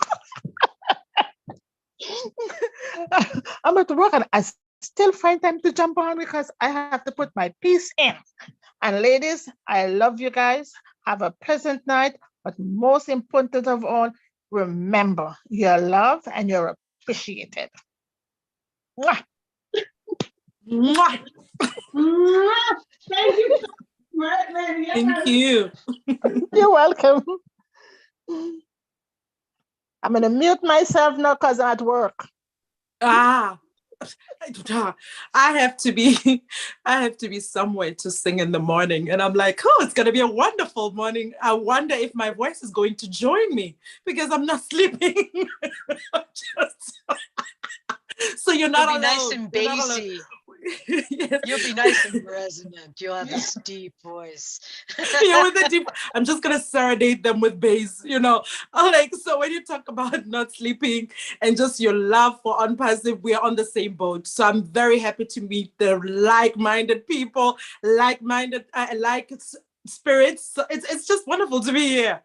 I'm at work and I still find time to jump on because I have to put my piece in. And ladies, I love you guys. Have a pleasant night. But most important of all, remember you're loved and you're appreciated. Mwah. Mwah. Thank you so much, lady. Thank you. You're welcome. I'm going to mute myself now because I'm at work. Ah, I have to be I have to be somewhere to sing in the morning. And I'm like, oh, it's gonna be a wonderful morning. I wonder if my voice is going to join me because I'm not sleeping. Just- so you're not You'll be alone. nice and You're not alone. bassy. Yes. You'll be nice and resonant. You'll have this deep voice. Yeah, with the deep, I'm just gonna serenade them with bass, you know. Like, so when you talk about not sleeping and just your love for Unpassive, we're on the same boat. So I'm very happy to meet the like-minded people, like-minded, spirits. So it's just wonderful to be here.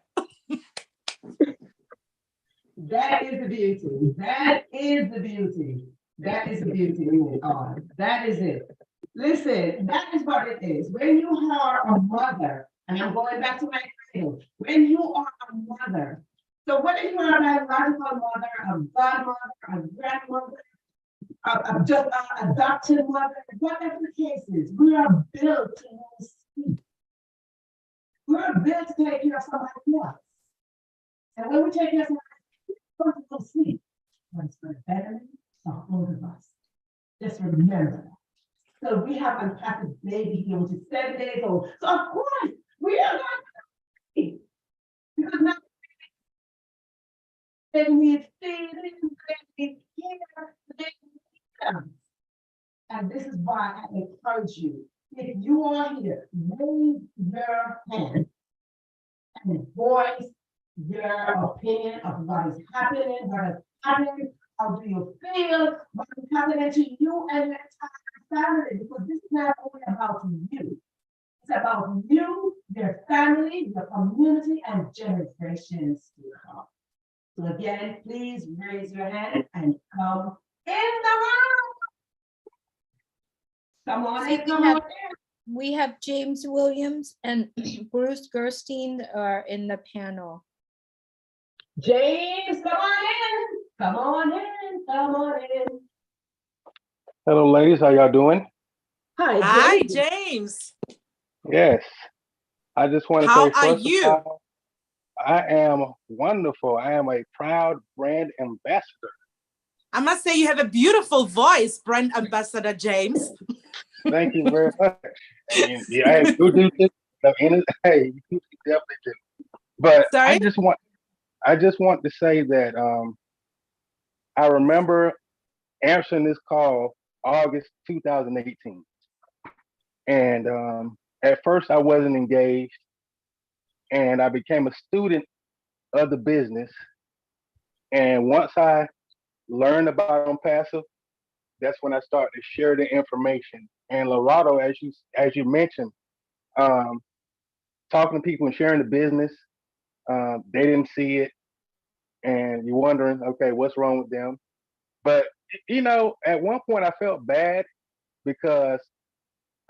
That is the beauty. That is the beauty. That is the beauty in it all. That is it. Listen, that is what it is. When you are a mother, and I'm going back to my cradle, when you are a mother, so whether you are a biological mother, a godmother, a grandmother, just a adopted mother, whatever the case is, we are built to sleep. We are built to take care of somebody else. And when we take care of somebody else, we don't sleep. But it's for the betterment of all of us. Just remember that. So we have unpacked a baby here, which is 7 days old. So of course, we are not sleep. Because now when we feed it, we care, and this is why I encourage you. If you are here, raise your hand and voice your opinion of what is happening, what is happening, how do you feel, what is happening to you and your entire family, because this is not only about you. It's about you, your family, your community, and generations to come. So again, please raise your hand and come in the room. Come on in, come on in. We have James Williams and Bruce Gerstein are in the panel. James, come on in. Come on in. Come on in. Hello, ladies. How y'all doing? Hi, Hi, James. James. Yes. I just want to How say, are first you? of all, I am wonderful. I am a proud brand ambassador. I must say you have a beautiful voice, brand ambassador James. Thank you very much. And yeah, you do this. Hey, you definitely do. But Sorry? I just want to say that I remember answering this call August 2018. And at first I wasn't engaged, and I became a student of the business. And once I learned about on passive, that's when I started to share the information. And Lorado, as you mentioned, um, talking to people and sharing the business, they didn't see it, and you're wondering, okay, what's wrong with them? But at one point I felt bad because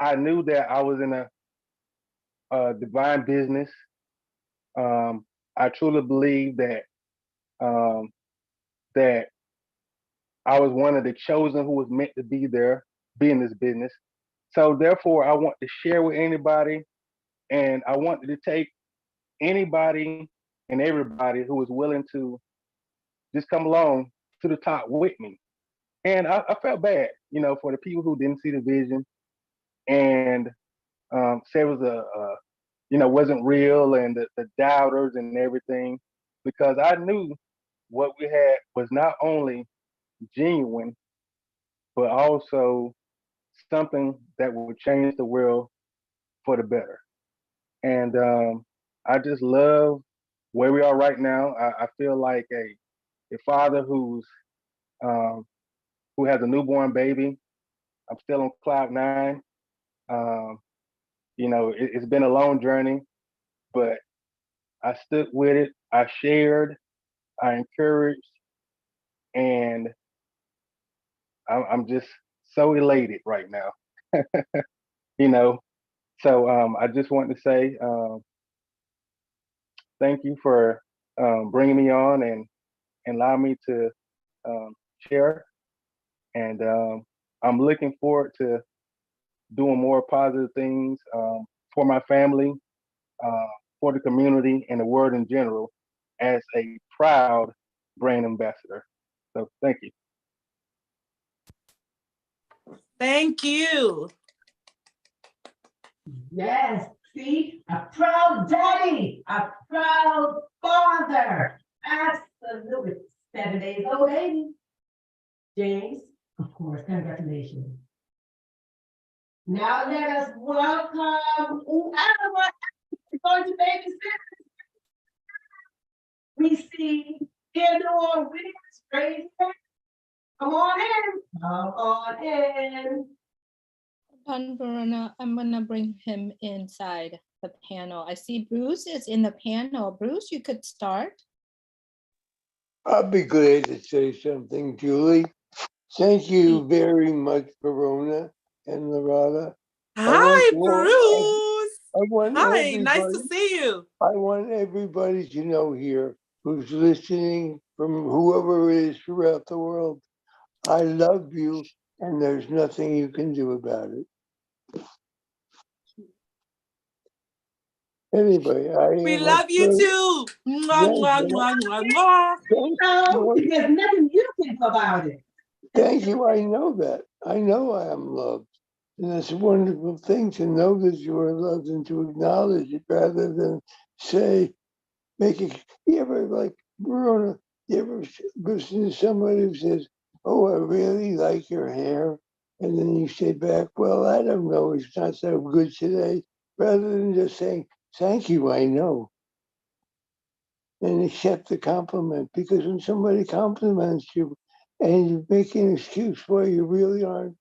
I knew that I was in a divine business. I truly believe um, that I was one of the chosen who was meant to be there, be in this business. So therefore, I want to share with anybody, and I wanted to take anybody and everybody who was willing to just come along to the top with me. And I felt bad, for the people who didn't see the vision and said it was wasn't real, and the doubters and everything, because I knew what we had was not only genuine, but also something that would change the world for the better. And I just love where we are right now. I feel like a father um, who has a newborn baby. I'm still on cloud nine. Um, it's been a long journey, but I stood with it. I shared, I encouraged, and I'm just so elated right now. you know, so I just want to say thank you for bringing me on and allow me to share. And I'm looking forward to doing more positive things for my family, uh, for the community, and the world in general as a proud brand ambassador. So thank you. Thank you. Yes, see, a proud daddy, a proud father. Absolutely. 7 days old baby. James, of course, congratulations. Now let us welcome whoever is going to babysit. We see Theodore Williams, raise your hand. Come on in. Come on in. Verona, I'm gonna bring him inside the panel. I see Bruce is in the panel. Bruce, you could start. I'll be glad to say something, Julie. Thank you very much, Verona and Loretta. Hi, Bruce. I want Hi, nice to everybody, see you. I want everybody to know here who's listening from whoever it is throughout the world. I love you, and there's nothing you can do about it. Anyway, We am love you afraid- too. Mwah, Yes, mwah, mwah, mwah, mwah. No, there's nothing you can do about it. Thank you. I know that. I know I am loved. And it's a wonderful thing to know that you are loved and to acknowledge it rather than say, make it. You ever like, Verona, you ever listen to somebody who says, oh, I really like your hair? And then you say back, well, I don't know. It's not so good today. Rather than just saying, thank you, I know. And accept the compliment. Because when somebody compliments you and you make an excuse why you really aren't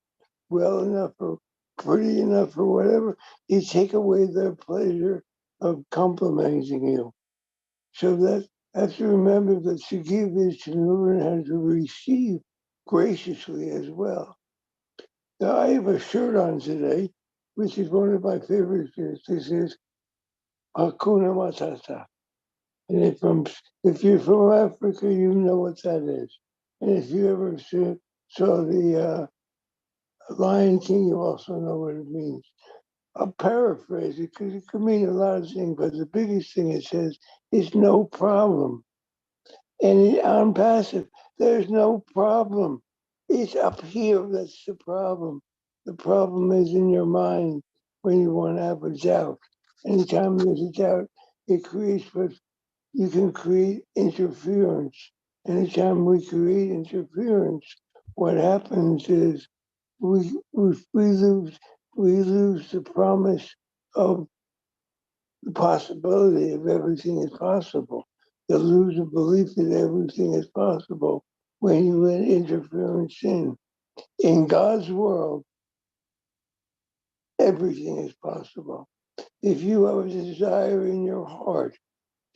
well enough or pretty enough or whatever, you take away their pleasure of complimenting you. So that have to remember that to give is to learn how to receive graciously as well. Now I have a shirt on today, which is one of my favorite shirts. This is Hakuna Matata. And if you're from Africa, you know what that is. And if you ever saw the Lion King, you also know what it means. I'll paraphrase it because it could mean a lot of things, but the biggest thing it says is no problem. And on passive, there's no problem. It's up here that's the problem. The problem is in your mind when you want to have a doubt. Anytime there's a doubt, it creates what you can create interference. Anytime we create interference, what happens is we lose the promise of the possibility of everything is possible. You lose the belief that everything is possible when you let interference in. In God's world, everything is possible. If you have a desire in your heart,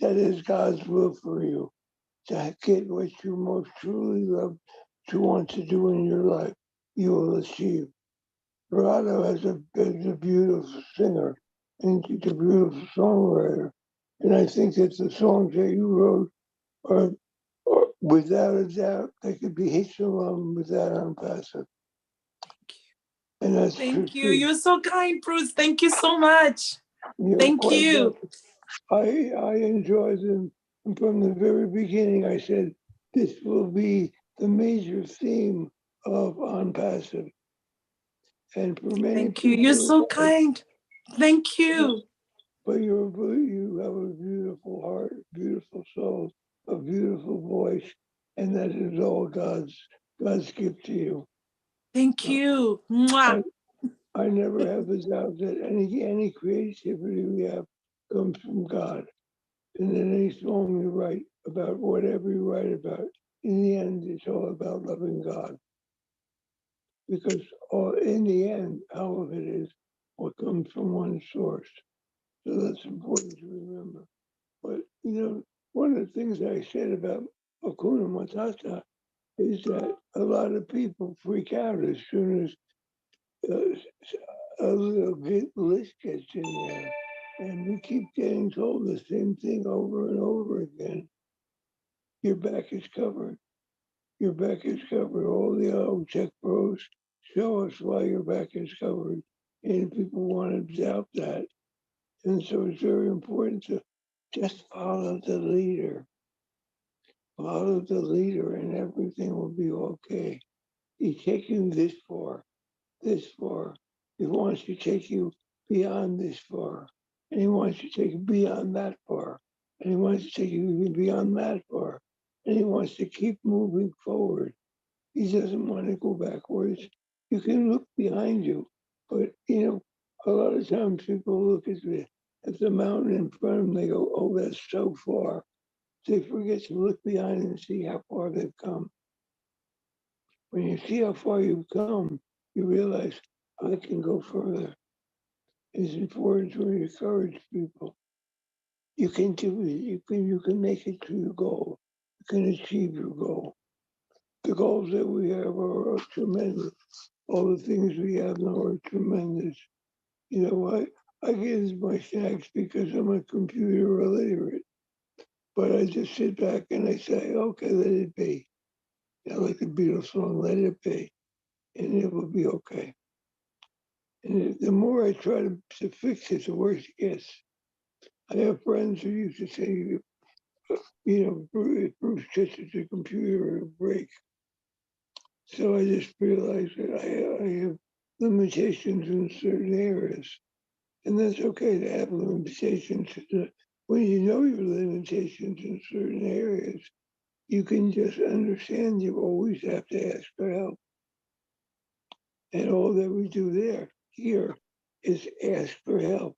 that is God's will for you, to get what you most truly love to want to do in your life, you will achieve. Dorado is a beautiful singer and she's a beautiful songwriter. And I think that the songs that you wrote are without a doubt, they could be hits alone without unpassive. And that's Thank true. you. You're so kind, Bruce. Thank you so much. You're Thank quite you. welcome. I enjoy them. And from the very beginning, I said, this will be the major theme of unpassive. And for many Thank you. people, You're so kind. Thank you. but you have a beautiful heart, beautiful soul, a beautiful voice, and that is all God's gift to you. Thank you. Mwah. I never have a doubt that any creativity we have comes from God. And then any song you write about whatever you write about, in the end, it's all about loving God. Because in the end, all of it is what comes from one source. So that's important to remember. But, one of the things I said about Hakuna Matata is that a lot of people freak out as soon as a little glitch gets in there. And we keep getting told the same thing over and over again. Your back is covered. Your back is covered. All the tech pros show us why your back is covered. And people want to doubt that. And so it's very important to just follow the leader. Follow the leader and everything will be okay. He's taken this far. this far. He wants to take you beyond this far. And he wants to take you beyond that far. And he wants to take you even beyond that far. And he wants to keep moving forward. He doesn't want to go backwards. You can look behind you, but a lot of times people look at the mountain in front of them, they go, oh, that's so far. They forget to look behind and see how far they've come. When you see how far you've come, you realize I can go further. It's important to encourage people. You can do it. You can make it to your goal. You can achieve your goal. The goals that we have are tremendous. All the things we have now are tremendous. I get my snacks because I'm a computer illiterate. But I just sit back and I say, okay, let it be. Like the Beatles song, let it be. And it will be okay. And the more I try to fix it, the worse it gets. I have friends who used to say, Bruce touches the computer, it'll break. So I just realized that I have limitations in certain areas. And that's okay to have limitations. When you know your limitations in certain areas, you can just understand you always have to ask for help. And all that we do here is ask for help.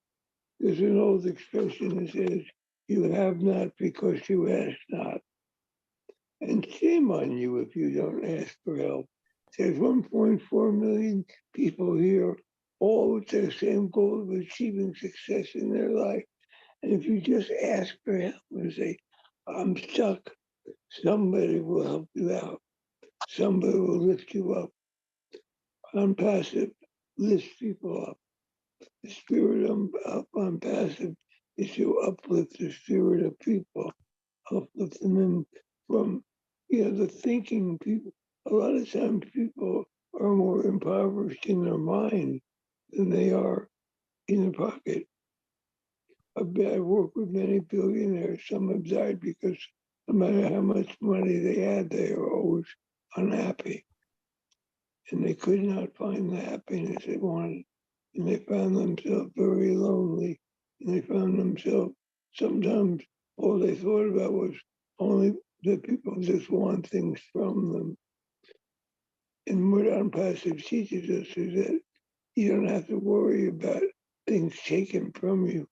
There's an old expression that says, you have not because you ask not. And shame on you if you don't ask for help. There's 1.4 million people here, all with the same goal of achieving success in their life. And if you just ask for help and say, I'm stuck, somebody will help you out. Somebody will lift you up. Unpassive lifts people up. The spirit of unpassive is to uplift the spirit of people, uplifting them from the thinking people. A lot of times people are more impoverished in their mind than they are in their pocket. I work with many billionaires. Some have died because no matter how much money they had, they were always unhappy. And they could not find the happiness they wanted. And they found themselves very lonely. And they found themselves, sometimes all they thought about was only that people just want things from them. And what Unpassive teaches us is that you don't have to worry about things taken from you.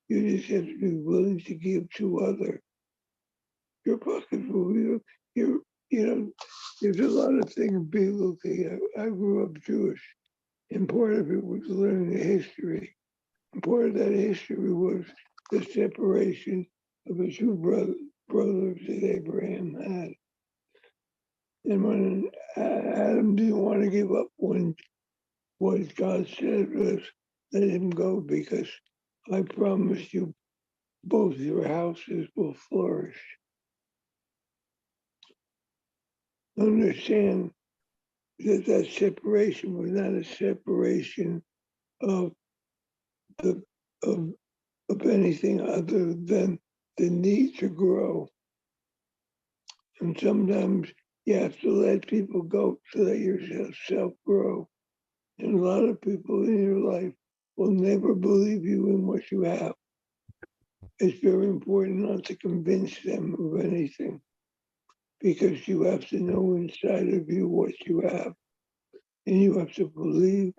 You just have to be willing to give to others. Your pockets will be, there's a lot of things biblical. I grew up Jewish, and part of it was learning the history. And part of that history was the separation of the two brothers that Abraham had. And when Adam didn't want to give up, when what God said was, let him go because I promise you both your houses will flourish. Understand that separation was not a separation of the of anything other than the need to grow. And sometimes you have to let people go to let yourself grow. And a lot of people in your life will never believe you in what you have. It's very important not to convince them of anything, because you have to know inside of you what you have. And you have to believe,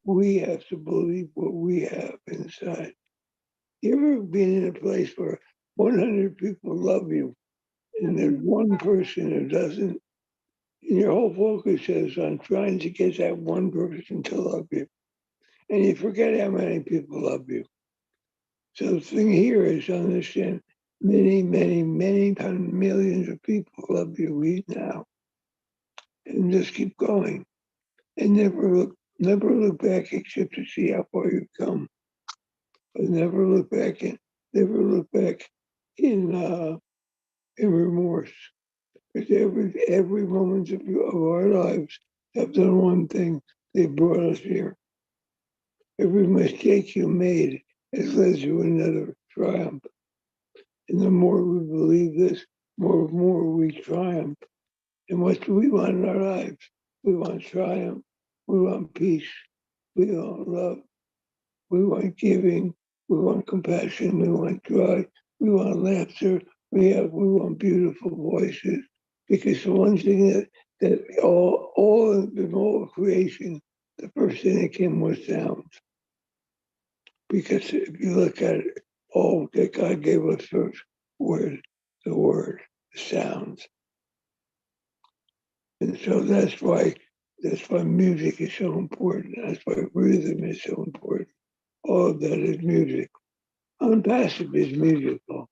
we have to believe what we have inside. You ever been in a place where 100 people love you and there's one person who doesn't? And your whole focus is on trying to get that one person to love you. And you forget how many people love you. So the thing here is to understand many, many, many millions of people love you right now. And just keep going. And never look back except to see how far you've come. But never look back in remorse. Because every moment of our lives have done one thing. They brought us here. Every mistake you made has led to another triumph. And the more we believe this, more we triumph. And what do we want in our lives? We want triumph. we want peace, we want love, we want giving, we want compassion, we want joy, we want laughter, we want beautiful voices. Because the one thing that in all of creation, the first thing that came was sound. Because if you look at it, all that God gave us first word, the sounds. And so that's why music is so important. That's why rhythm is so important. All of that is music. Unpassive is musical.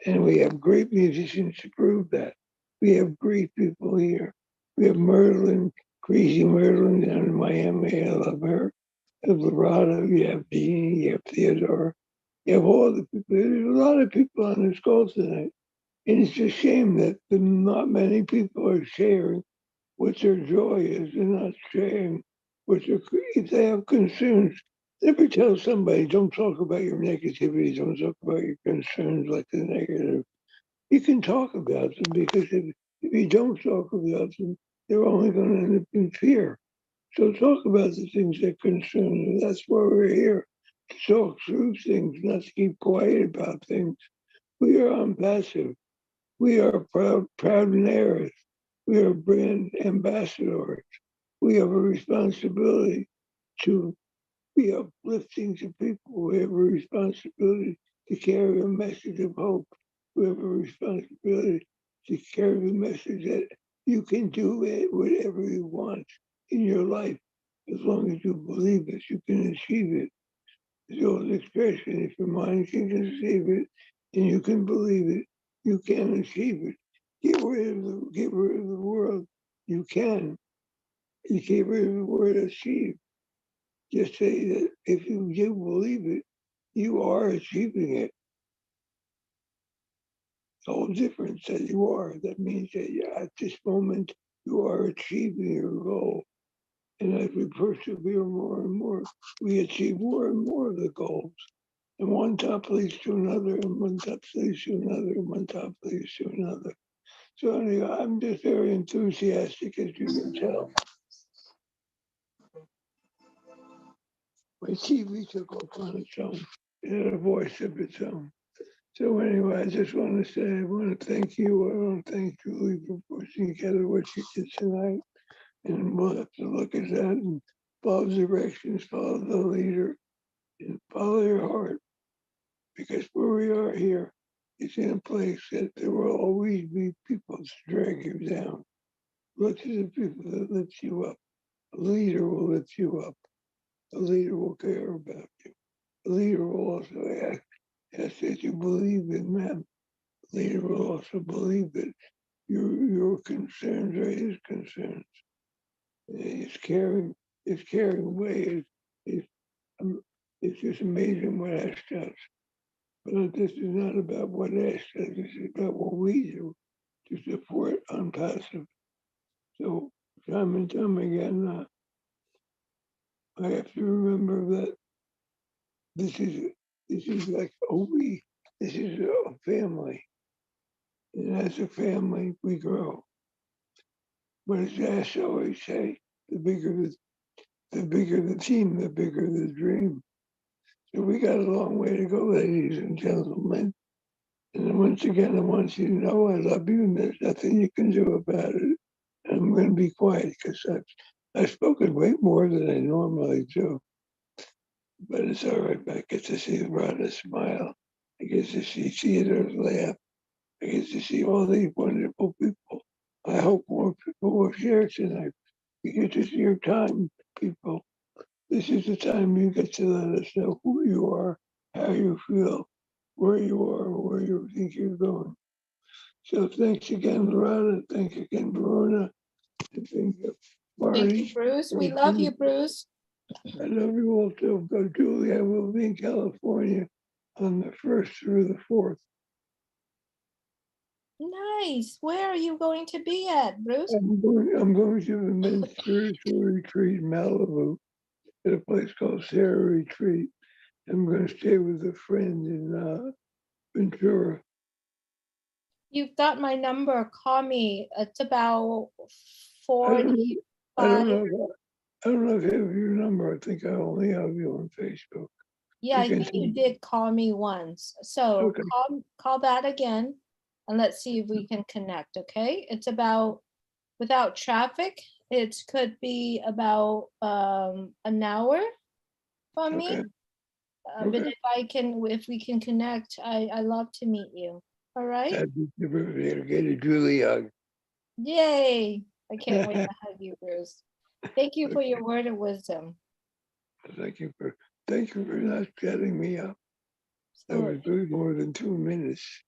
And we have great musicians to prove that. We have great people here. We have Merlin, crazy Merlin down in Miami. I love her. You have Loretta, you have Jeannie, you have Theodore. You have all the people. There's a lot of people on this call tonight. And it's a shame that not many people are sharing what their joy is. They're not sharing what their, if they have concerns. Never tell somebody, don't talk about your negativity, don't talk about your concerns like the negative. You can talk about them because if you don't talk about them, they're only going to end up in fear. So talk about the things that concern you. That's why we're here, to talk through things, not to keep quiet about things. We are unpassive. We are proud heirs. We are brand ambassadors. We have a responsibility to be uplifting to people. We have a responsibility to carry a message of hope. We have a responsibility to carry the message that you can do it, whatever you want in your life. As long as you believe it, you can achieve it. The old expression, if your mind can conceive it and you can believe it, you can achieve it. Get rid of the world. You can. You get rid of the word achieve. Just say that if you do believe it, you are achieving it. The whole difference that you are. That means that at this moment, you are achieving your goal. And as we persevere more and more, we achieve more and more of the goals. And one top leads to another, and one top leads to another, and one top leads to another. So anyway, I'm just very enthusiastic, as you can tell. My TV took off on its own. It had a voice of its own. So anyway, I just want to say, I want to thank you. I want to thank Julie for putting together what she did tonight. And we'll have to look at that and follow directions, follow the leader, and follow your heart. Because where we are here is in a place that there will always be people to drag you down. Look to the people that lift you up. A leader will lift you up. A leader will care about you. A leader will also ask that you believe in them. A leader will also believe that your concerns are his concerns. His caring way it's just amazing what Ash does. But this is not about what Ash does. This is about what we do to support Unpassive. So time and time again, I have to remember that this is like this is a family, and as a family we grow. But as Ash always say, the bigger the team, the bigger the dream. So we got a long way to go, ladies and gentlemen. And once again, I want you to know I love you, and there's nothing you can do about it. And I'm going to be quiet because I've spoken way more than I normally do. But it's all right. I get to see Rhonda smile. I get to see Theodore laugh. I get to see all these wonderful people. I hope more people will share tonight. You get to see your time, people. This is the time you get to let us know who you are, how you feel, where you are, where you think you're going. So thanks again, Loretta. Thanks again, Verona. And thank you, Marty. Thank you, Bruce. We love you, Bruce. I love you all too. But Julie, I will be in California on the 1st through the 4th. Nice. Where are you going to be at, Bruce? I'm going to a men's spiritual retreat in Malibu at a place called Sarah Retreat. I'm going to stay with a friend in Ventura. You've got my number. Call me. It's about I don't 45. know. I don't know if you have your number. I think I only have you on Facebook. Yeah, I You can think you send- did call me once. So Okay. call that again and let's see if we can connect, okay? It's about, without traffic, it could be about an hour for me. Okay. But Okay. if we can connect, I love to meet you. All right? That'd be super. We'll get a Julie hug. Yay. I can't wait to hug you, Bruce. Thank you for your word of wisdom. Thank you for not cutting me up. That was really more than 2 minutes.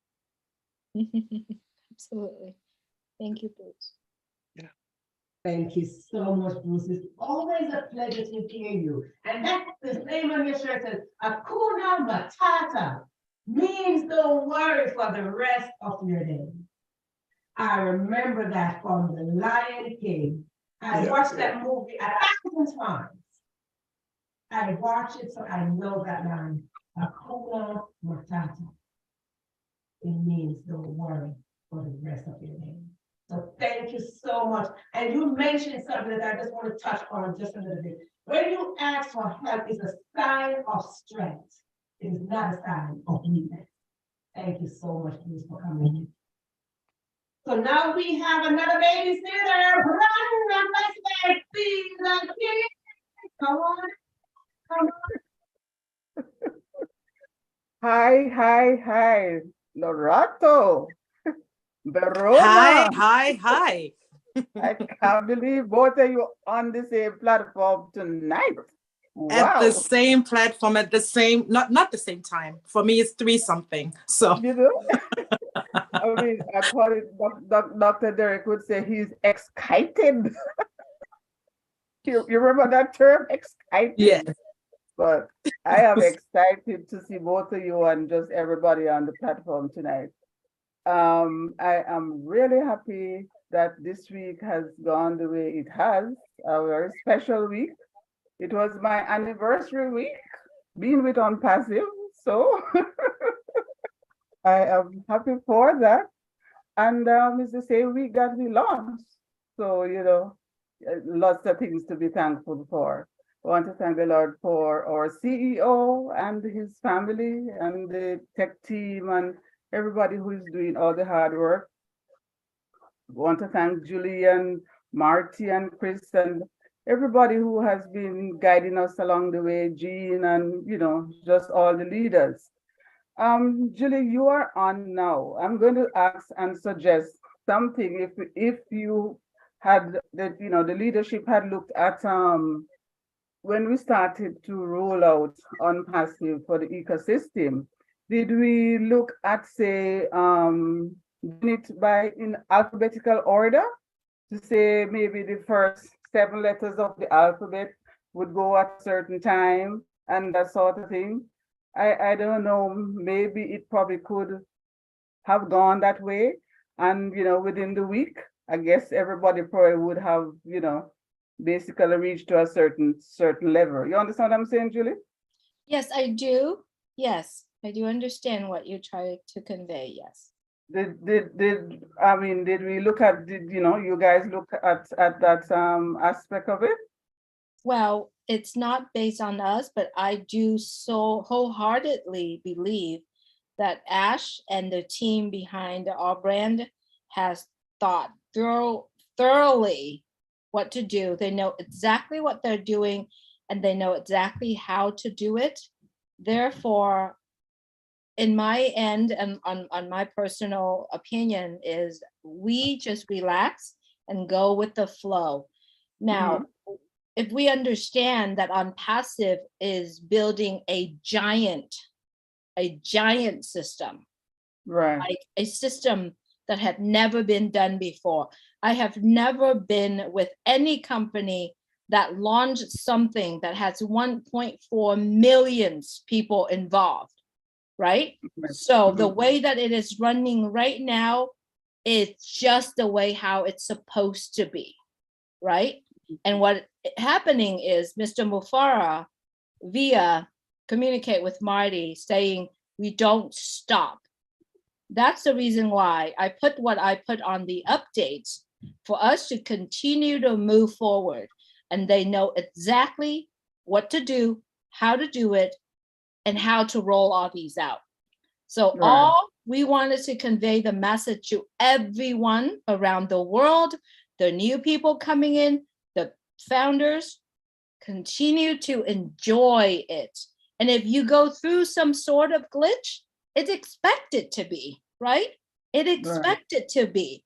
Absolutely. Thank you, Bruce. Thank you so much, Bruce. It's always a pleasure to hear you. And that's the name of your shirt says, Hakuna Matata, means don't worry for the rest of your day. I remember that from The Lion King. I watched that movie 1,000 times. I watch it, so I know that line, Hakuna Matata. It means don't worry for the rest of your day. So thank you so much. And you mentioned something that I just want to touch on just a little bit. When you ask for help, it's a sign of strength. It is not a sign of weakness. Thank you so much, Bruce, for coming in. So now we have another babysitter. Run, let's see the kid. Come on, come on. Hi, Lorato, Verona. Hi. I can't believe both of you on the same platform tonight. At Wow. the same platform, at the same, not the same time. For me, it's 3 something. So You know, I mean, I call it, Dr. Derek would say he's excited. You remember that term, excited? yeah. But I am excited to see both of you and just everybody on the platform tonight. I am really happy that this week has gone the way it has, a very special week. It was my anniversary week, being with On Passive, so I am happy for that. And it's the same week that we launched. So, you know, lots of things to be thankful for. I want to thank the Lord for our CEO and his family and the tech team and everybody who is doing all the hard work. I want to thank Julie and Marty and Chris and everybody who has been guiding us along the way, Jean and, you know, just all the leaders. Julie, you are on now. I'm going to ask and suggest something. If you had the leadership had looked at when we started to roll out On Passive for the ecosystem, did we look at, say, doing it by in alphabetical order to say maybe the first 7 letters of the alphabet would go at a certain time and that sort of thing? I don't know, maybe it probably could have gone that way. And, you know, within the week, I guess everybody probably would have, you know, basically reached to a certain level. You understand what I'm saying, Julie? Yes, I do. Yes, I do understand what you're trying to convey. Yes. Did we look at, you guys look at that aspect of it? Well, it's not based on us, but I do so wholeheartedly believe that Ash and the team behind our brand has thought thoroughly what to do. They know exactly what they're doing and they know exactly how to do it. Therefore, in my end and on my personal opinion is we just relax and go with the flow. Now, if we understand that On Passive is building a giant system, right? Like a system that had never been done before. I have never been with any company that launched something that has 1.4 million people involved, right? So the way that it is running right now, it's just the way how it's supposed to be, right? And what happening is Mr. Mufara via communicate with Marty saying, we don't stop. That's the reason why I put what I put on the updates for us to continue to move forward. and they know exactly what to do, how to do it, and how to roll all these out. So Right. all we wanted to convey the message to everyone around the world, the new people coming in, the founders, continue to enjoy it. And if you go through some sort of glitch, it's expected to be, right? It's expected to be.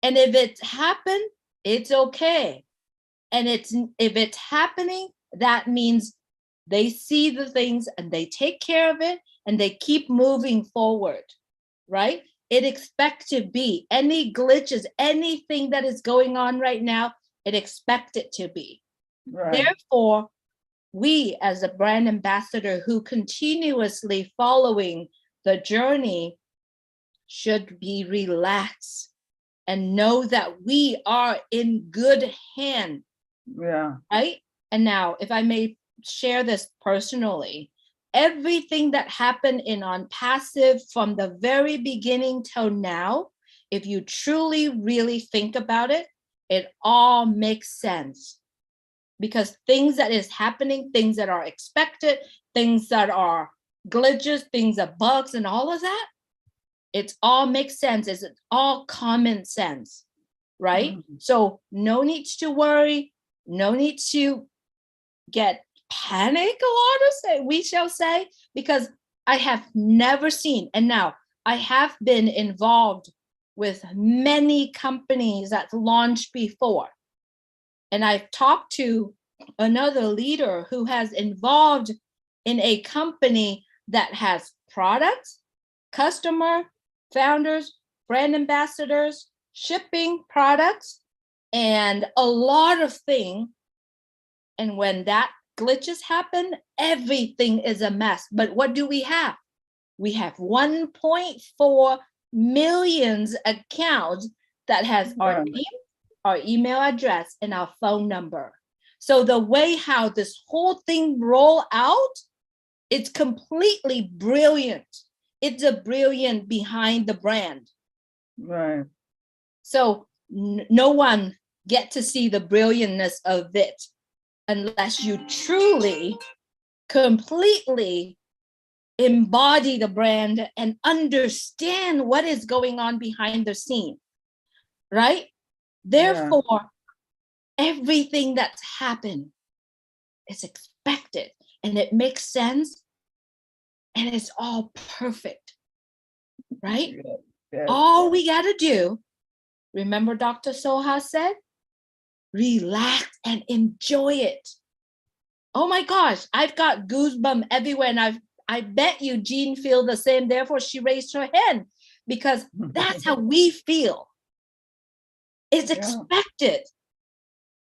And if it's happened, it's okay. And if it's happening, that means they see the things and they take care of it and they keep moving forward, right? It expects to be. Any glitches, anything that is going on right now, it expects it to be. Right. Therefore, we as a brand ambassador who continuously following the journey should be relaxed and know that we are in good hand. Yeah. Right? And now, if I may share this personally, everything that happened in On Passive from the very beginning till now, if you truly, really think about it, it all makes sense. Because things that is happening, things that are expected, things that are glitches, things that bugs and all of that, it all makes sense. It's all common sense, right? So no need to worry, no need to get panic a lot, we shall say, because I have never seen, and now I have been involved with many companies that launched before. And I've talked to another leader who has involved in a company that has products, customer, founders, brand ambassadors, shipping products, and a lot of things. And when that glitches happen, everything is a mess. But what do we have? We have 1.4 million accounts that has our name, our email address, and our phone number. So the way how this whole thing roll out, it's completely brilliant. It's a brilliant behind the brand. Right. So no one get to see the brilliantness of it unless you truly, completely embody the brand and understand what is going on behind the scene, right? Therefore, everything that's happened is expected and it makes sense and it's all perfect, right? All we got to do, remember Dr. Soha said, relax and enjoy it. Oh my gosh, I've got goosebumps everywhere, and I bet you Jean feel the same. Therefore, she raised her hand because that's how we feel. It's expected.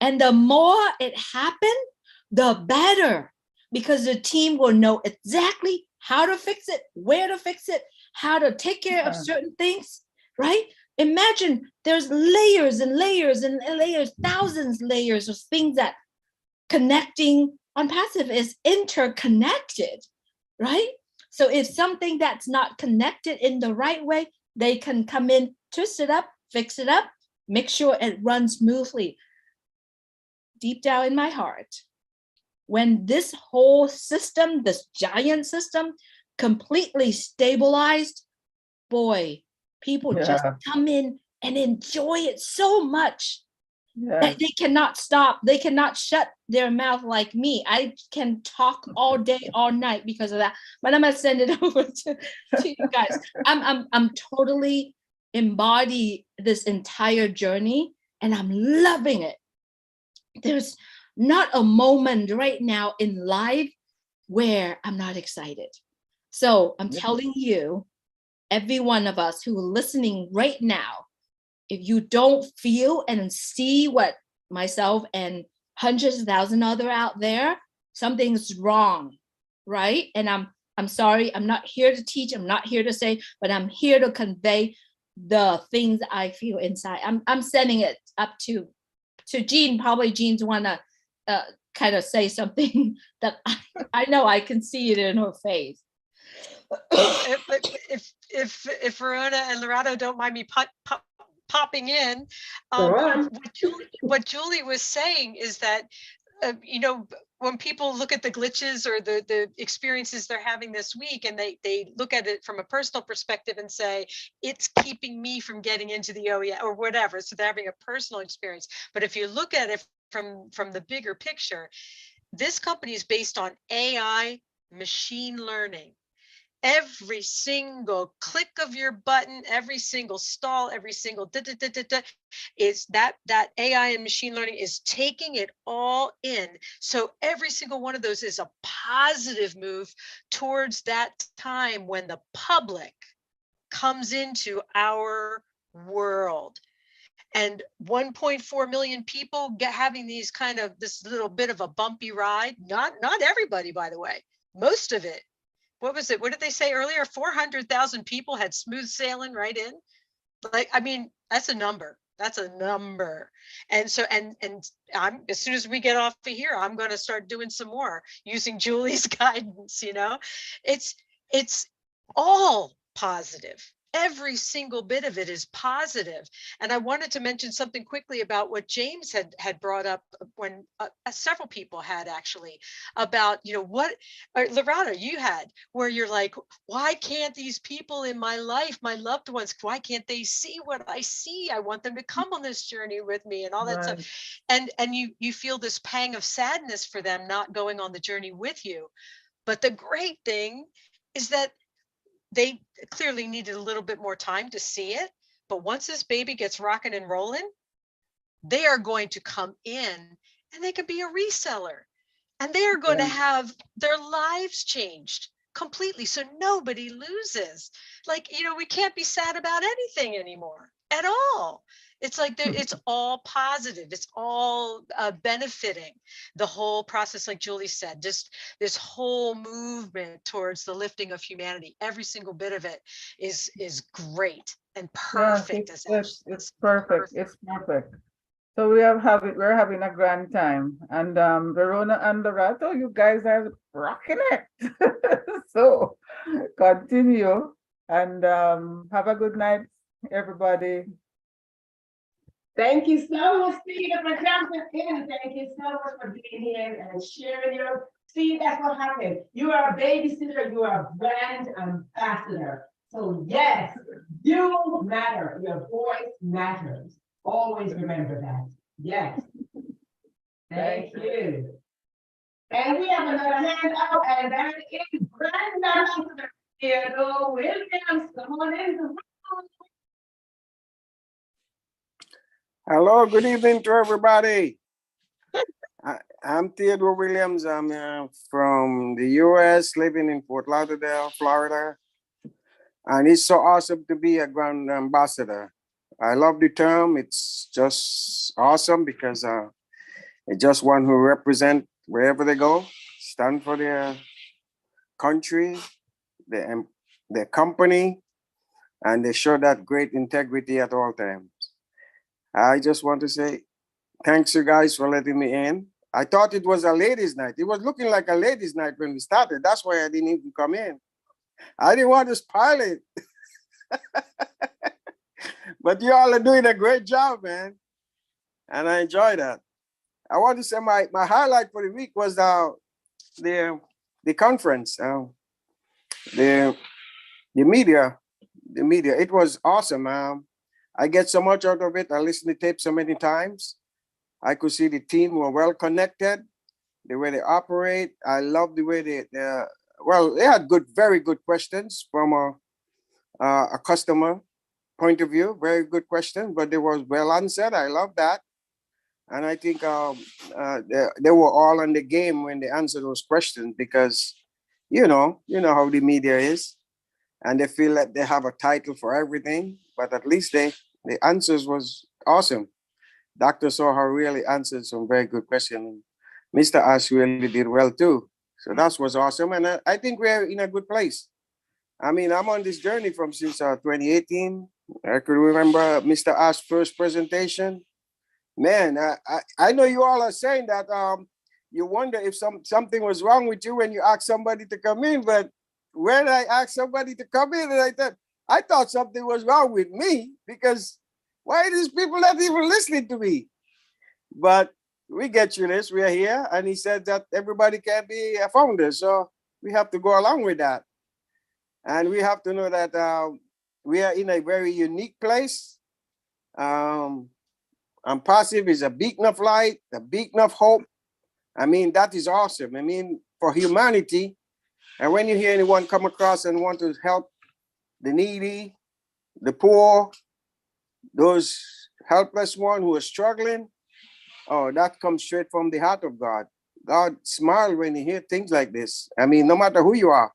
And the more it happened, the better, because the team will know exactly how to fix it, where to fix it, how to take care of certain things, right? Imagine there's layers and layers and layers, thousands layers of things that connecting On Passive is interconnected, right? So if something that's not connected in the right way, they can come in, twist it up, fix it up, make sure it runs smoothly. Deep down in my heart, when this whole system, this giant system, completely stabilized, boy, people just come in and enjoy it so much that they cannot stop. They cannot shut their mouth like me. I can talk all day, all night because of that. But I'm gonna send it over to you guys. I'm totally embody this entire journey, and I'm loving it. There's not a moment right now in life where I'm not excited. So I'm telling you, every one of us who are listening right now, if you don't feel and see what myself and hundreds of thousands other out there, something's wrong, right? And I'm sorry, I'm not here to teach, I'm not here to say, but I'm here to convey the things I feel inside. I'm sending it up to Jean. Probably Jean's wanna kind of say something that I know I can see it in her face. If Verona and Lorado don't mind me popping in. Go on. What Julie was saying is that, you know, when people look at the glitches or the experiences they're having this week, and they look at it from a personal perspective and say, it's keeping me from getting into the OEM or whatever. So they're having a personal experience. But if you look at it from the bigger picture, this company is based on AI, machine learning. Every single click of your button, every single stall, every single is that AI and machine learning is taking it all in. So every single one of those is a positive move towards that time when the public comes into our world. And 1.4 million people having these kind of this little bit of a bumpy ride. Not everybody, by the way, most of it. What was it? What did they say earlier? 400,000 people had smooth sailing right in. Like, I mean, that's a number. That's a number. And so, and I'm, as soon as we get off of here, I'm going to start doing some more using Julie's guidance. You know, it's all positive. Every single bit of it is positive. And I wanted to mention something quickly about what James had brought up when several people had actually about, you know, what, Loretta, you had, where you're like, why can't these people in my life, my loved ones, why can't they see what I see? I want them to come on this journey with me and all that stuff. And you feel this pang of sadness for them not going on the journey with you. But the great thing is that they clearly needed a little bit more time to see it. But once this baby gets rocking and rolling, they are going to come in and they can be a reseller. And they are going to have their lives changed completely. So nobody loses. Like, you know, we can't be sad about anything anymore at all. It's like it's all positive. It's all benefiting the whole process. Like Julie said, just this whole movement towards the lifting of humanity. Every single bit of it is great and perfect. It's perfect. It's perfect. So we're having a grand time. And Verona and Lorato, you guys are rocking it. So continue and have a good night, everybody. Thank you so much, Peter, for jumping in. Thank you so much for being here and sharing your. See, that's what happened. You are a babysitter, you are a brand ambassador. So yes, you matter. Your voice matters. Always remember that. Yes. Thank you. And we have another hand up, and that is brand ambassador Theodore Williams. Come on in the room. Hello, good evening to everybody. I'm Theodore Williams. I'm from the US, living in Fort Lauderdale, Florida. And it's so awesome to be a brand ambassador. I love the term. It's just awesome because it's just one who represent wherever they go, stand for their country, their company, and they show that great integrity at all times. I just want to say thanks you guys for letting me in. I thought it was a ladies' night. It was looking like a ladies' night when we started. That's why I didn't even come in. I didn't want to spoil it. But you all are doing a great job, man. And I enjoy that. I want to say my highlight for the week was the conference, the media. It was awesome. I get so much out of it. I listened to tape so many times. I could see the team were well connected, the way they operate. I love the way they had very good questions from a customer point of view. Very good question, but they was well answered. I love that. And I think they were all on the game when they answered those questions because, you know how the media is. And they feel that they have a title for everything, but at least the answers was awesome. Dr. Soha really answered some very good questions. Mr. Ash really did well too. So that was awesome. And I think we're in a good place. I mean, I'm on this journey since 2018. I could remember Mr. Ash's first presentation. Man, I know you all are saying that you wonder if something was wrong with you when you asked somebody to come in, but when I asked somebody to come in, and I thought something was wrong with me because Why are these people not even listening to me? But we get through this. We are here. And he said that everybody can be a founder. So we have to go along with that. And we have to know that we are in a very unique place. And Passive is a beacon of light, a beacon of hope. I mean, that is awesome. I mean, for humanity. And when you hear anyone come across and want to help the needy, the poor, those helpless ones who are struggling, oh, that comes straight from the heart of God. God smiles when you hear things like this. I mean, no matter who you are,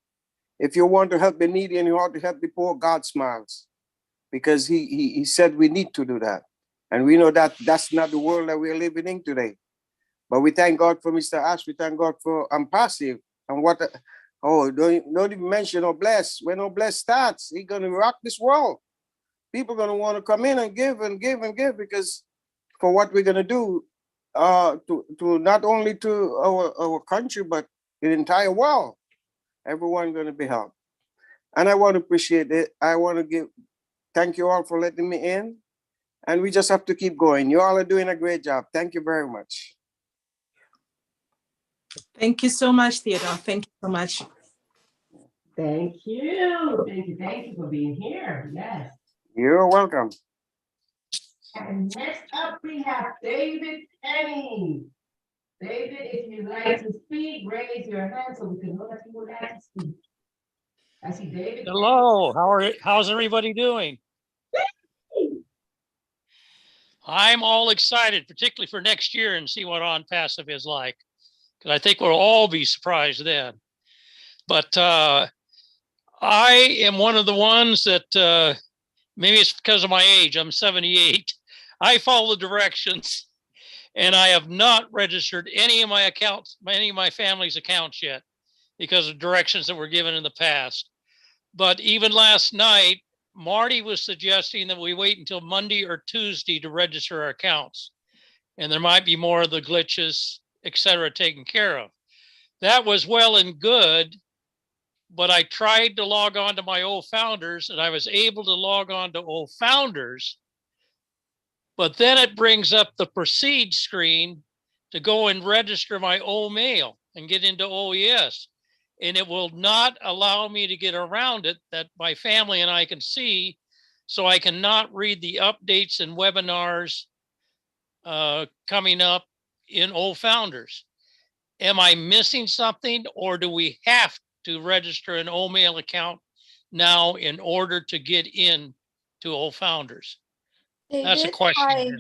if you want to help the needy and you want to help the poor, God smiles, because he said we need to do that. And we know that that's not the world that we're living in today. But we thank God for Mr. Ash. We thank God for Passive. And what, don't even mention Obless. When Obless starts, he's going to rock this world. People are going to want to come in and give and give and give, because for what we're going to do to not only to our country, but the entire world. Everyone going to be helped. And I want to appreciate it. I want to thank you all for letting me in. And we just have to keep going. You all are doing a great job. Thank you very much. Thank you so much, Theodore. Thank you so much. Thank you. Thank you. Thank you for being here. Yes. You're welcome. And next up, we have David Penny. David, if you'd like to speak, raise your hand so we can know that you would like to speak. I see David. Hello, how's everybody doing? I'm all excited, particularly for next year, and see what On Passive is like, because I think we'll all be surprised then. But I am one of the ones that maybe it's because of my age. I'm 78. I follow the directions, and I have not registered any of my accounts, any of my family's accounts yet, because of directions that were given in the past. But even last night, Marty was suggesting that we wait until Monday or Tuesday to register our accounts. And there might be more of the glitches, et cetera, taken care of. That was well and good, but I tried to log on to my old founders, and I was able to log on to old founders. But then it brings up the proceed screen to go and register my old mail and get into OES. And it will not allow me to get around it that my family and I can see, so I cannot read the updates and webinars coming up in old founders. Am I missing something, or do we have to register an old mail account now in order to get in to old founders? David, that's a question. hi.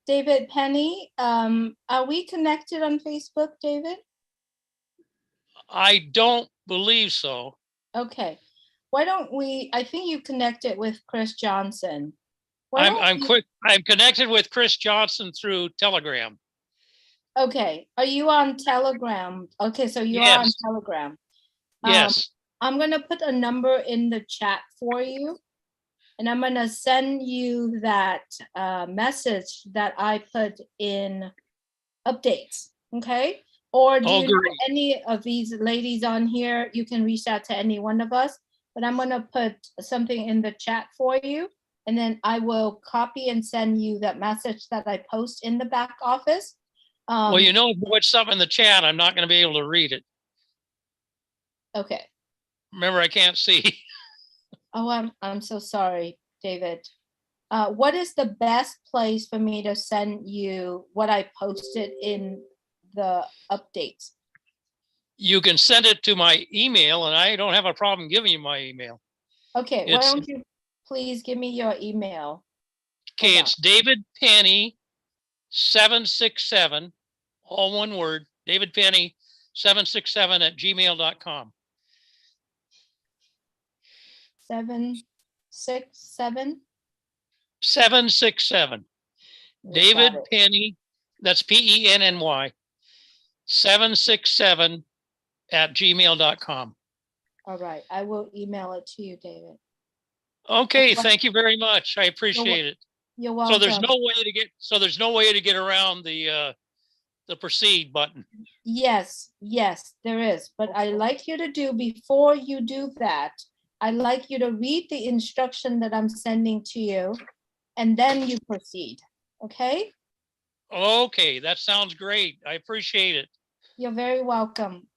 David Penny, are we connected on Facebook, David? I don't believe so. Okay. Why don't we, I think you connected with Chris Johnson. I'm connected with Chris Johnson through Telegram. Okay. Are you on Telegram? Okay, so you are on Telegram. Yes. I'm going to put a number in the chat for you, and I'm going to send you that message that I put in updates. Okay. Or do you know any of these ladies on here? You can reach out to any one of us, but I'm going to put something in the chat for you, and then I will copy and send you that message that I post in the back office. Well, you know, if you put something in the chat, I'm not going to be able to read it. Okay. Remember, I can't see. Oh, I'm so sorry, David. What is the best place for me to send you what I posted in the updates? You can send it to my email, and I don't have a problem giving you my email. Okay, why don't you please give me your email? Okay, it's David Penny 767, all one word, David Penny 767@gmail.com. 767? 767. David Penny, that's PENNY, 767@gmail.com. All right, I will email it to you, David. Okay, thank you very much. I appreciate it. You're welcome. So there's no way to get around the proceed button. Yes, there is. But I like you to do, before you do that, I like you to read the instruction that I'm sending to you, and then you proceed. Okay? Okay, that sounds great. I appreciate it. You're very welcome.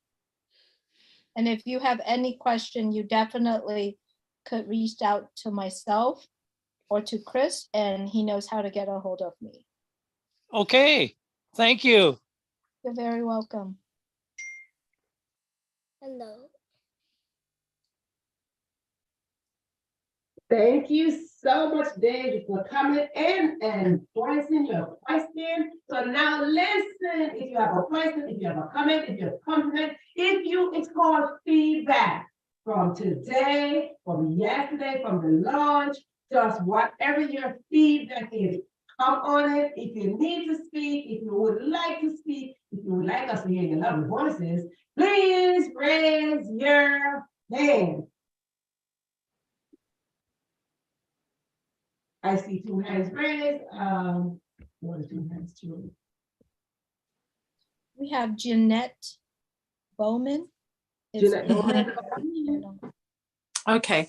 And if you have any question, you definitely could reach out to myself or to Chris, and he knows how to get a hold of me. Okay, thank you. You're very welcome. Hello. Thank you so much, Dave, for coming in and voicing your question. So now listen, if you have a question, if you have a comment, if you have a compliment, it's called feedback from today, from yesterday, from the launch, just whatever your feedback is. Come on it. If you need to speak, if you would like to speak, if you would like us to hear your lovely voices, please raise your hand. I see 2 hands raised. What are 2 hands, Julie? We have Jeanette Bowman. Jeanette Bowman. Okay.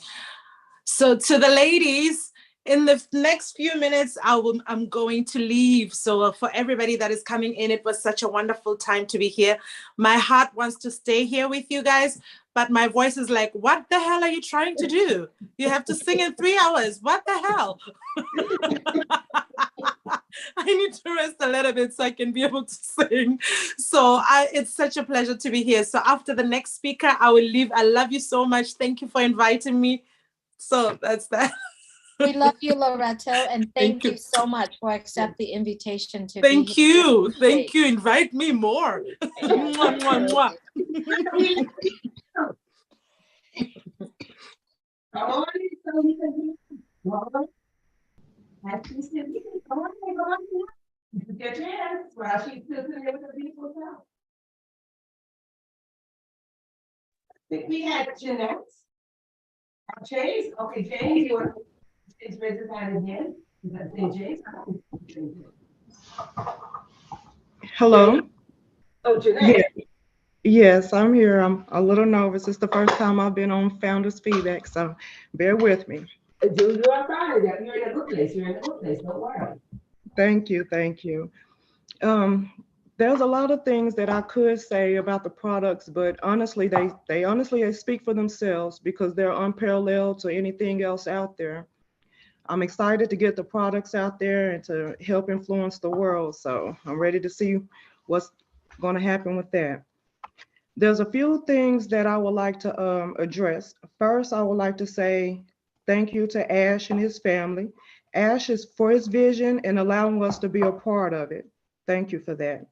So to the ladies, in the next few minutes, I'm going to leave. So for everybody that is coming in, it was such a wonderful time to be here. My heart wants to stay here with you guys, but my voice is like, what the hell are you trying to do? You have to sing in 3 hours. What the hell? I need to rest a little bit so I can be able to sing. So it's such a pleasure to be here. So after the next speaker, I will leave. I love you so much. Thank you for inviting me. So that's that. We love you, Loretto, and thank you so much for accepting the invitation to Thank be here. you. Thank you. Invite me more. Mwah, mwah, mwah. Come on, so we can come on. You get your hands while she's still sitting there with the beautiful self. I think we had Jeanette. James, okay, James, you want to raise his hand again? Is that James? Hello. Oh, Jeanette. Yeah. Yes, I'm here. I'm a little nervous. It's the first time I've been on Founders Feedback, so bear with me. You are fine. You're in a good place. You're in a good place. Don't worry. Thank you. Thank you. There's a lot of things that I could say about the products, but honestly, they speak for themselves because they're unparalleled to anything else out there. I'm excited to get the products out there and to help influence the world. So I'm ready to see what's going to happen with that. There's a few things that I would like to address. First, I would like to say thank you to Ash and his family. Ash is for his vision and allowing us to be a part of it. Thank you for that.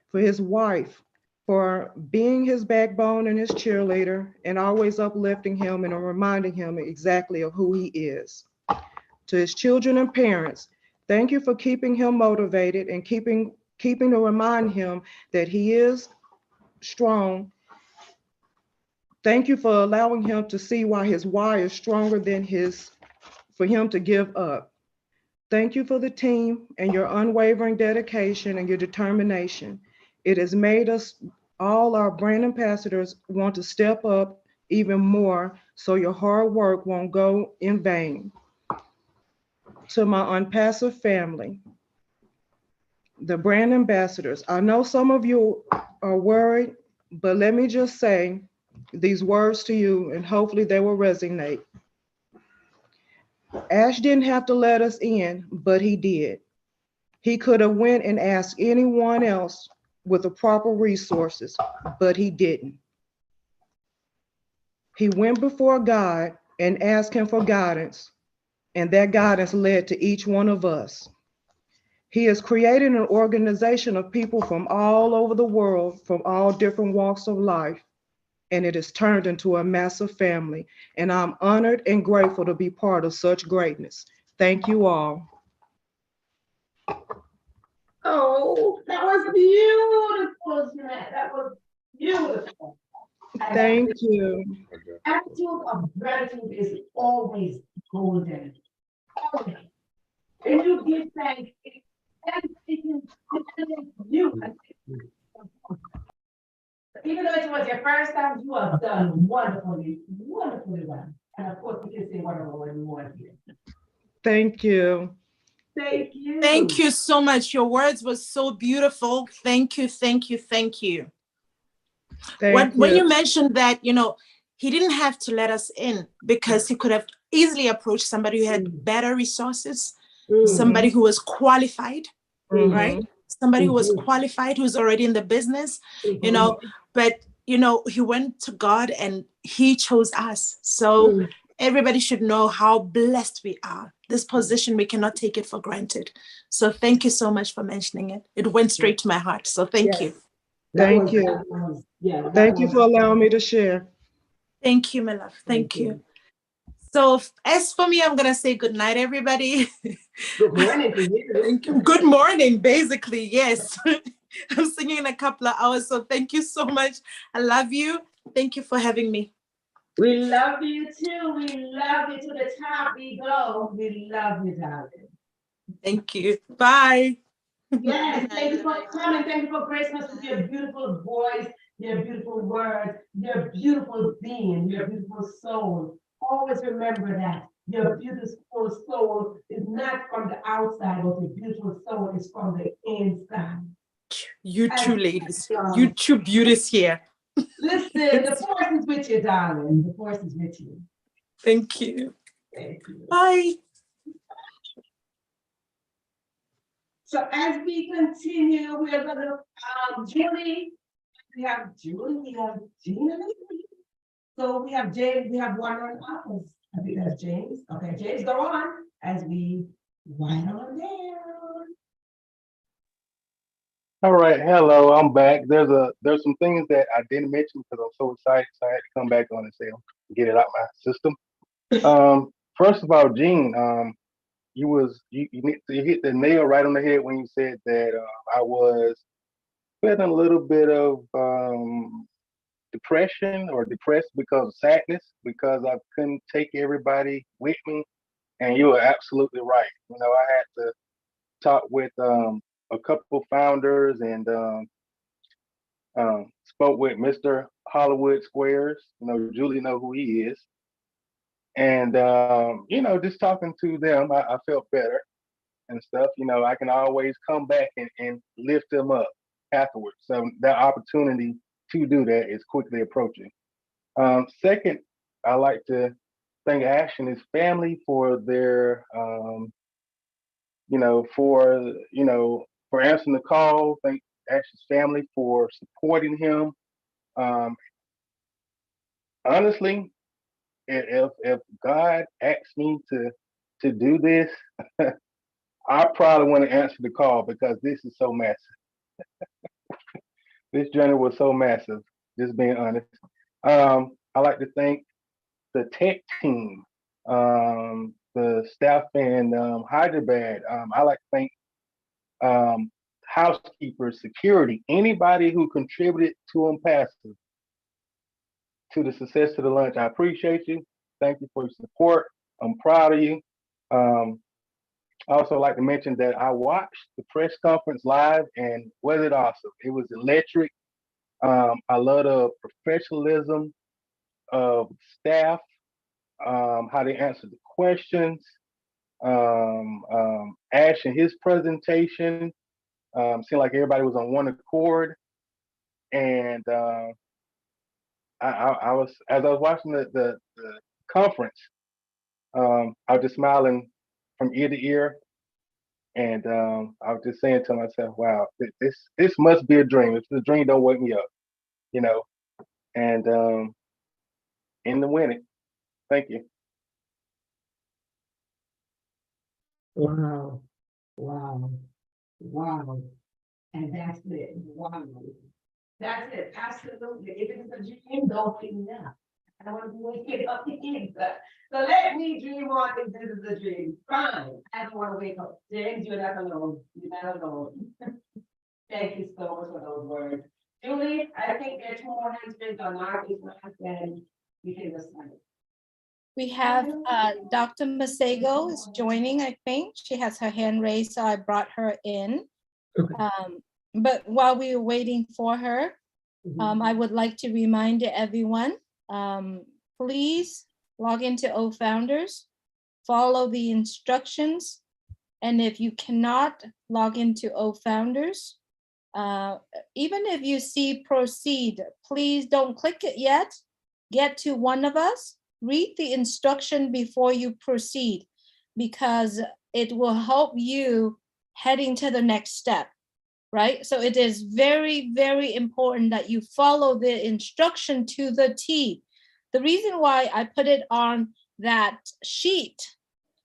For his wife, for being his backbone and his cheerleader and always uplifting him and reminding him exactly of who he is. To his children and parents, thank you for keeping him motivated and keeping to remind him that he is strong. Thank you for allowing him to see why his why is stronger than for him to give up. Thank you for the team and your unwavering dedication and your determination. It has made us, all our brand ambassadors, want to step up even more so your hard work won't go in vain. To my unpassive family, the brand ambassadors, I know some of you are worried, but let me just say these words to you and hopefully they will resonate. Ash didn't have to let us in, but he did. He could have went and asked anyone else with the proper resources, but he didn't. He went before God and asked him for guidance, and that guidance led to each one of us. He has created an organization of people from all over the world, from all different walks of life, and it has turned into a massive family. And I'm honored and grateful to be part of such greatness. Thank you all. Oh, that was beautiful, Jeanette. That was beautiful. Thank you. Attitude of gratitude is always golden. Always. And you give thanks. You. Even though it was your first time, you have done wonderfully, wonderfully well. And of course, we can say whatever we want here. Thank you. Thank you. Thank you so much. Your words were so beautiful. Thank you, thank you, thank you. When you mentioned that, you know, he didn't have to let us in because he could have easily approached somebody who had better resources, somebody who was qualified, right? Somebody who was qualified, who's already in the business, you know, but, you know, he went to God and he chose us. So everybody should know how blessed we are. This position, we cannot take it for granted. So thank you so much for mentioning it. It went straight to my heart. So thank you. Thank you. Thank you for allowing me to share. Thank you, my love. Thank you. So as for me, I'm going to say good night, everybody. Good morning to you. Thank you. Good morning, basically. Yes. I'm singing in a couple of hours. So thank you so much. I love you. Thank you for having me. We love you too. We love you. To the top we go. We love you, darling. Thank you. Bye. Yes, thank you for coming. Thank you for gracing us with your beautiful voice, your beautiful words, your beautiful being, your beautiful soul. Always remember that your beautiful soul is not from the outside, but your beautiful soul is from the inside. You two ladies, you two beauties here. Listen, the force is with you, darling. The force is with you. Thank you. Thank you. Bye. So as we continue, we are going to, Julie, we have Julie, we have Gina. So we have James, we have one on office. I think that's James. Okay, James, go on as we wind on down. All right, hello, I'm back. There's some things that I didn't mention because I'm so excited, so I had to come back on and say get it out my system. First of all, Gene, you hit the nail right on the head when you said that I was feeling a little bit of depression or depressed because of sadness, because I couldn't take everybody with me. And you were absolutely right. You know, I had to talk with a couple founders and spoke with Mr. Hollywood Squares. You know, Julie know who he is. And, you know, just talking to them, I felt better and stuff. You know, I can always come back and lift them up afterwards. So that opportunity to do that is quickly approaching. Second, I like to thank Ash and his family for their, for answering the call. Thank Ash's family for supporting him. Honestly, if God asked me to do this, I probably want to answer the call because this is so massive. This journey was so massive, just being honest. I like to thank the tech team, the staff in Hyderabad. I like to thank housekeepers, security, anybody who contributed to passive to the success of the lunch. I appreciate you. Thank you for your support. I'm proud of you. I also like to mention that I watched the press conference live and was it awesome? It was electric. I love the professionalism of staff, how they answered the questions. Ash and his presentation seemed like everybody was on one accord. And I was, as I was watching the conference, I was just smiling from ear to ear. And I was just saying to myself, wow, this must be a dream. If the dream don't wake me up, you know. And in the winning. Thank you. Wow. Wow. Wow. And that's it. Wow. That's it. Absolutely. If it's a dream, don't wake me up. I don't want to wake it up either. So let me dream on if this is a dream. Fine. I don't want to wake up. James, you're not alone. You're not alone. Thank you so much for those words. Julie, I think there are 2 more hands raised on Marty's last, and we can decide. We have Dr. Masego is joining, I think. She has her hand raised, so I brought her in. But while we were waiting for her, I would like to remind everyone, please log into O Founders, follow the instructions, And if you cannot log into O Founders, even if you see proceed, please don't click it yet. Get to one of us, read the instruction before you proceed, because it will help you heading to the next step, right? So it is very, very important that you follow the instruction to the T. The reason why I put it on that sheet,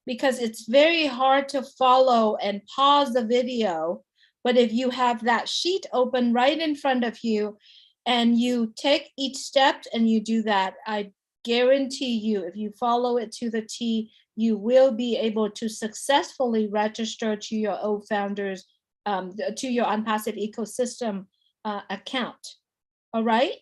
because it's very hard to follow and pause the video. But if you have that sheet open right in front of you and you take each step and you do that, I guarantee you, if you follow it to the T, you will be able to successfully register to your O Founders, to your Unpassive Ecosystem account. All right?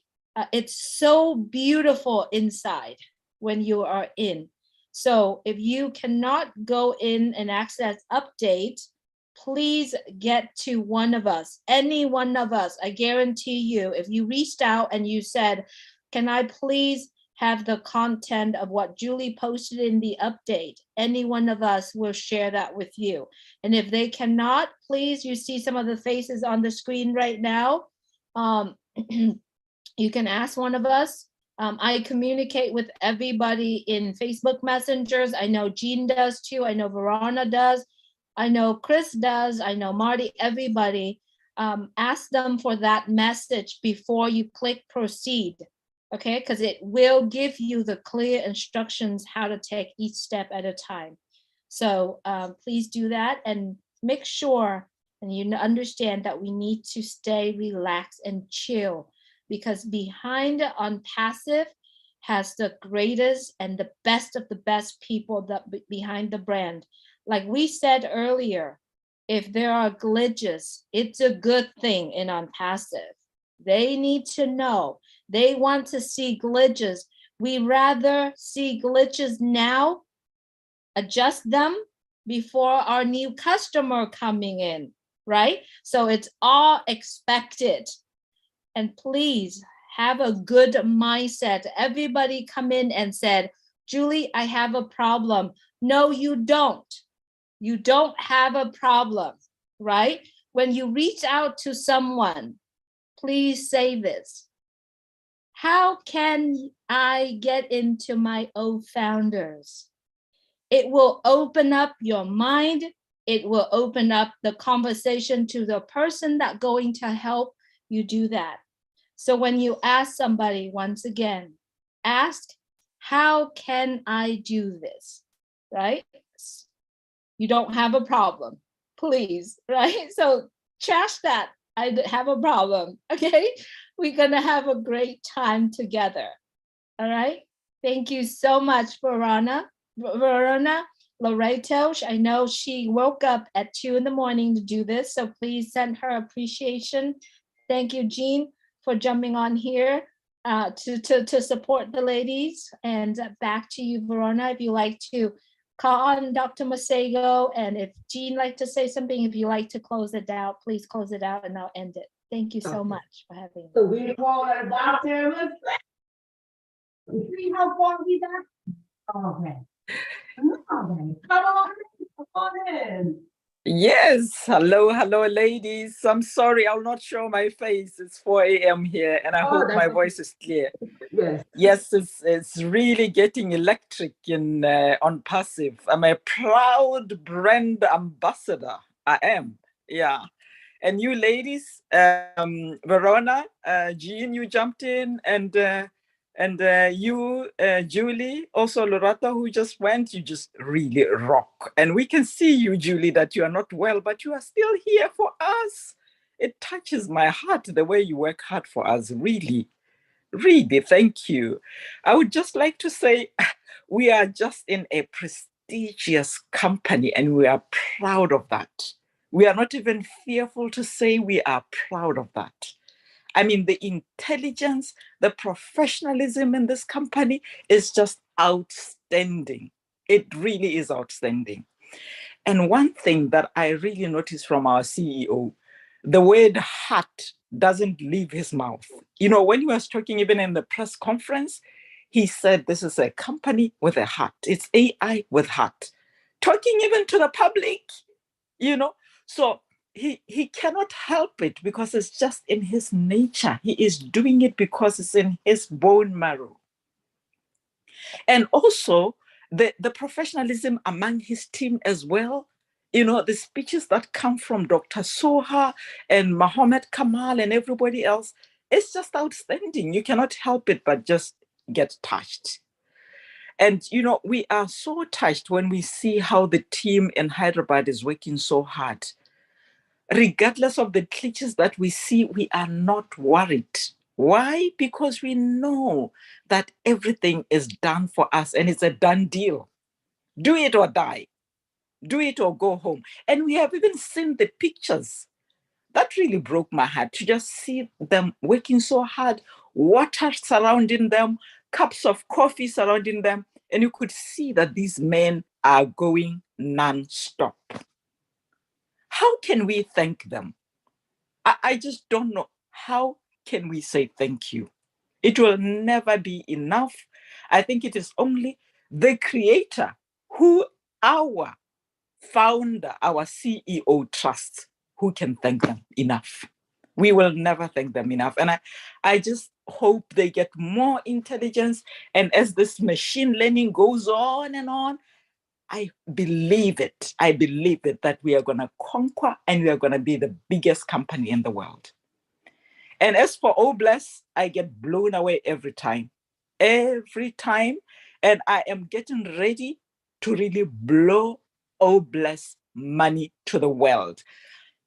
It's so beautiful inside when you are in. So if you cannot go in and access updates, please get to one of us, any one of us. I guarantee you, if you reached out and you said, can I please have the content of what Julie posted in the update, any one of us will share that with you. And if they cannot, please, you see some of the faces on the screen right now. You can ask one of us. I communicate with everybody in Facebook messengers. I know Jean does too. I know Verona does. I know Chris does. I know Marty, everybody. Ask them for that message before you click proceed, okay? Because it will give you the clear instructions how to take each step at a time. So please do that and make sure and you understand that we need to stay relaxed and chill, because behind Unpassive has the greatest and the best of the best people that behind the brand. Like we said earlier, if there are glitches, it's a good thing in Unpassive. They need to know. They want to see glitches. We rather see glitches now, adjust them before our new customer coming in, right? So it's all expected. And please have a good mindset. Everybody come in and said, Julie, I have a problem. No, you don't. You don't have a problem, right? When you reach out to someone, please say this. How can I get into my O Founders? It will open up your mind. It will open up the conversation to the person that's going to help you do that. So when you ask somebody, once again, ask, how can I do this, right? You don't have a problem, please, right? So trash that, I have a problem, okay? We're gonna have a great time together, all right? Thank you so much, Verona, Loreto. I know she woke up at 2 in the morning to do this, so please send her appreciation. Thank you, Jean, for jumping on here to support the ladies. And back to you, Verona, if you like to call on Dr. Masego, and if Jean like to say something, if you like to close it out, please close it out and I'll end it. Thank you so much for having me. So we call her Dr. Masego. See how far we got? Okay. Come on in. Yes, hello, ladies. I'm sorry, I'll not show my face. It's 4 a.m. here, and I hope my voice is clear. Yes. Yes, it's really getting electric in Unpassive. I'm a proud brand ambassador. I am, yeah. And you ladies, Verona, Jean, you jumped in, and you, Julie, also Loretta, who just went, you just really rock. And we can see you, Julie, that you are not well, but you are still here for us. It touches my heart the way you work hard for us, really, really, thank you. I would just like to say, we are just in a prestigious company and we are proud of that. We are not even fearful to say we are proud of that. I mean, the intelligence, the professionalism in this company is just outstanding. It really is outstanding. And one thing that I really noticed from our CEO, the word heart doesn't leave his mouth. You know, when he was talking even in the press conference, he said, this is a company with a heart. It's AI with heart. Talking even to the public, you know. So he cannot help it because it's just in his nature. He is doing it because it's in his bone marrow. And also the professionalism among his team as well. You know, the speeches that come from Dr. Soha and Mohammed Kamal and everybody else, it's just outstanding. You cannot help it but just get touched. And, you know, we are so touched when we see how the team in Hyderabad is working so hard. Regardless of the glitches that we see, we are not worried. Why? Because we know that everything is done for us and it's a done deal. Do it or die. Do it or go home. And we have even seen the pictures. That really broke my heart to just see them working so hard, water surrounding them, cups of coffee surrounding them. And you could see that these men are going non-stop. How can we thank them? I just don't know. How can we say thank you? It will never be enough. I think it is only the creator who our founder, our CEO trusts, who can thank them enough. We will never thank them enough. And I just hope they get more intelligence. And as this machine learning goes on and on, I believe it. I believe it that we are going to conquer and we are going to be the biggest company in the world. And as for Obless, I get blown away every time. Every time. And I am getting ready to really blow Obless money to the world.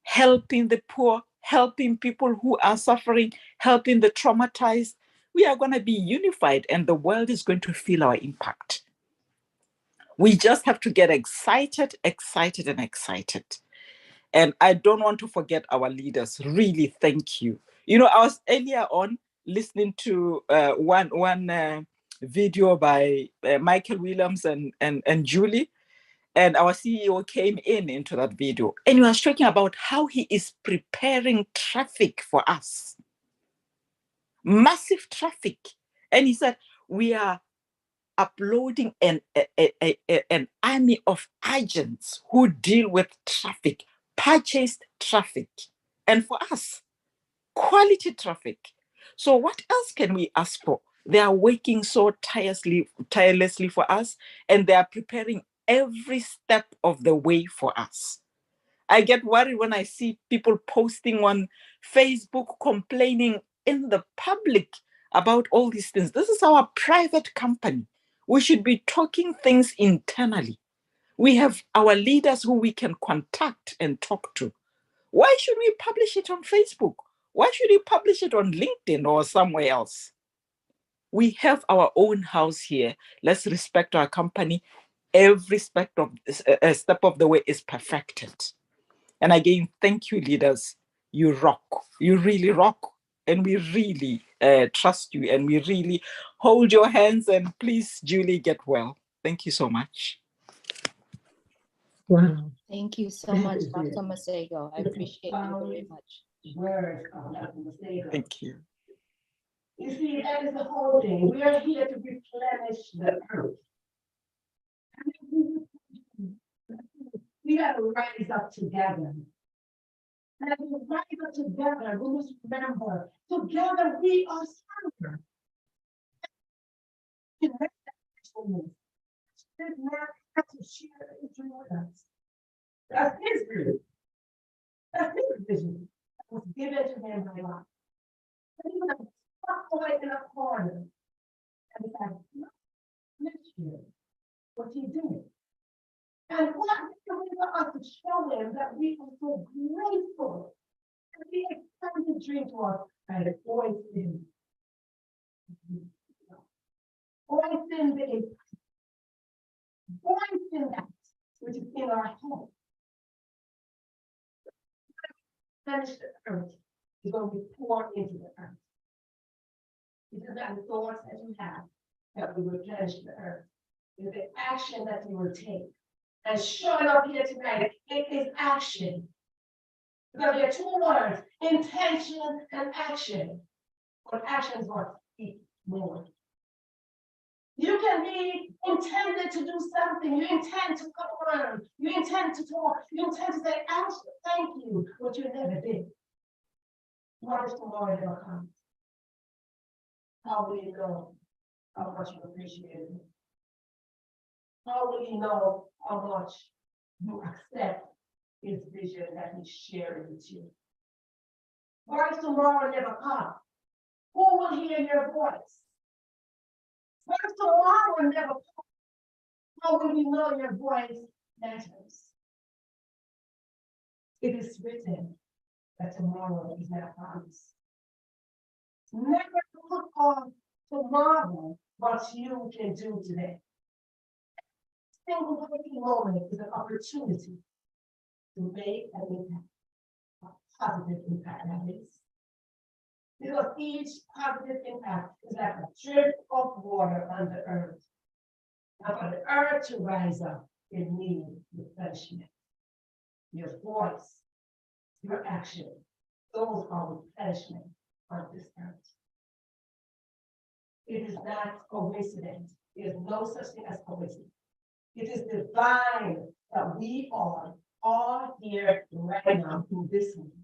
Helping the poor, helping people who are suffering, helping the traumatized. We are going to be unified and the world is going to feel our impact. We just have to get excited, excited, and excited. And I don't want to forget our leaders. Really, thank you. You know, I was earlier on listening to one video by Michael Williams and Julie, and our CEO came into that video, and he was talking about how he is preparing traffic for us. Massive traffic. And he said, we are uploading an army of agents who deal with traffic, purchased traffic, and for us, quality traffic. So what else can we ask for? They are working so tirelessly for us, and they are preparing every step of the way for us. I get worried when I see people posting on Facebook, complaining in the public about all these things. This is our private company. We should be talking things internally. We have our leaders who we can contact and talk to. Why should we publish it on Facebook? Why should we publish it on LinkedIn or somewhere else? We have our own house here. Let's respect our company. Every step of the way is perfected. And again, thank you, leaders. You rock. You really rock. And we really trust you. And we really hold your hands. And please, Julie, get well. Thank you so much. Wow. Thank you so much, Dr. Masego. I appreciate you very much. Words of Dr. Masego. Thank you. You see, that is the whole thing. We are here to replenish the earth. We got to rise up together. And as we rise up together, we must remember, together we are stronger. This man has to share the history with us. That's his group. That's his vision. That was given to him by God. And he was stuck away in a corner. And he said, next year, what he did. And what is for us to show him that we are so grateful and we extend the dream to us and voice in. Voice in the impact. Voice in that which is in our home. Finish the earth is going to be poured into the earth. It is not the thoughts that you have that will replenish the earth. It is the action that you will take. And showing up here tonight, it is action. Because there are two words, intention and action. But action is what speaks more. You can be intended to do something. You intend to perform. You intend to talk. You intend to say, Ashley, thank you, but you never did. What if tomorrow never comes? How will you know how much you appreciate it? How will you know how much you accept his vision that he's sharing with you? What if tomorrow never comes? Who will hear your voice? What if tomorrow never comes? How will you know your voice matters? It is written that tomorrow is not promised. Never put off tomorrow what you can do today. Single waking moment is an opportunity to make an impact, a positive impact, that is. Because each positive impact is like a drip of water on the earth. And for the earth to rise up, it needs replenishment. Your voice, your action, those are replenishment on this earth. It is not coincidence. There is no such thing as coincidence. It is divine that we are all here right now in this moment.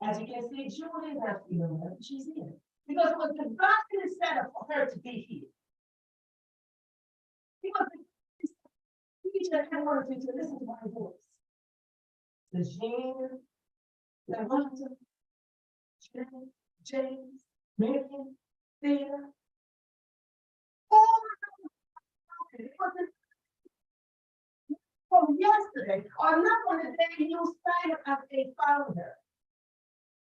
As you can see, Julie is not feeling well, she's here. Because it was divinely set up for her to be here. Because each and every one of you to listen to my voice. The Jean, Lavonda, James, Marion, Thea, all of them. It wasn't from yesterday, or not on the day you signed up as a founder.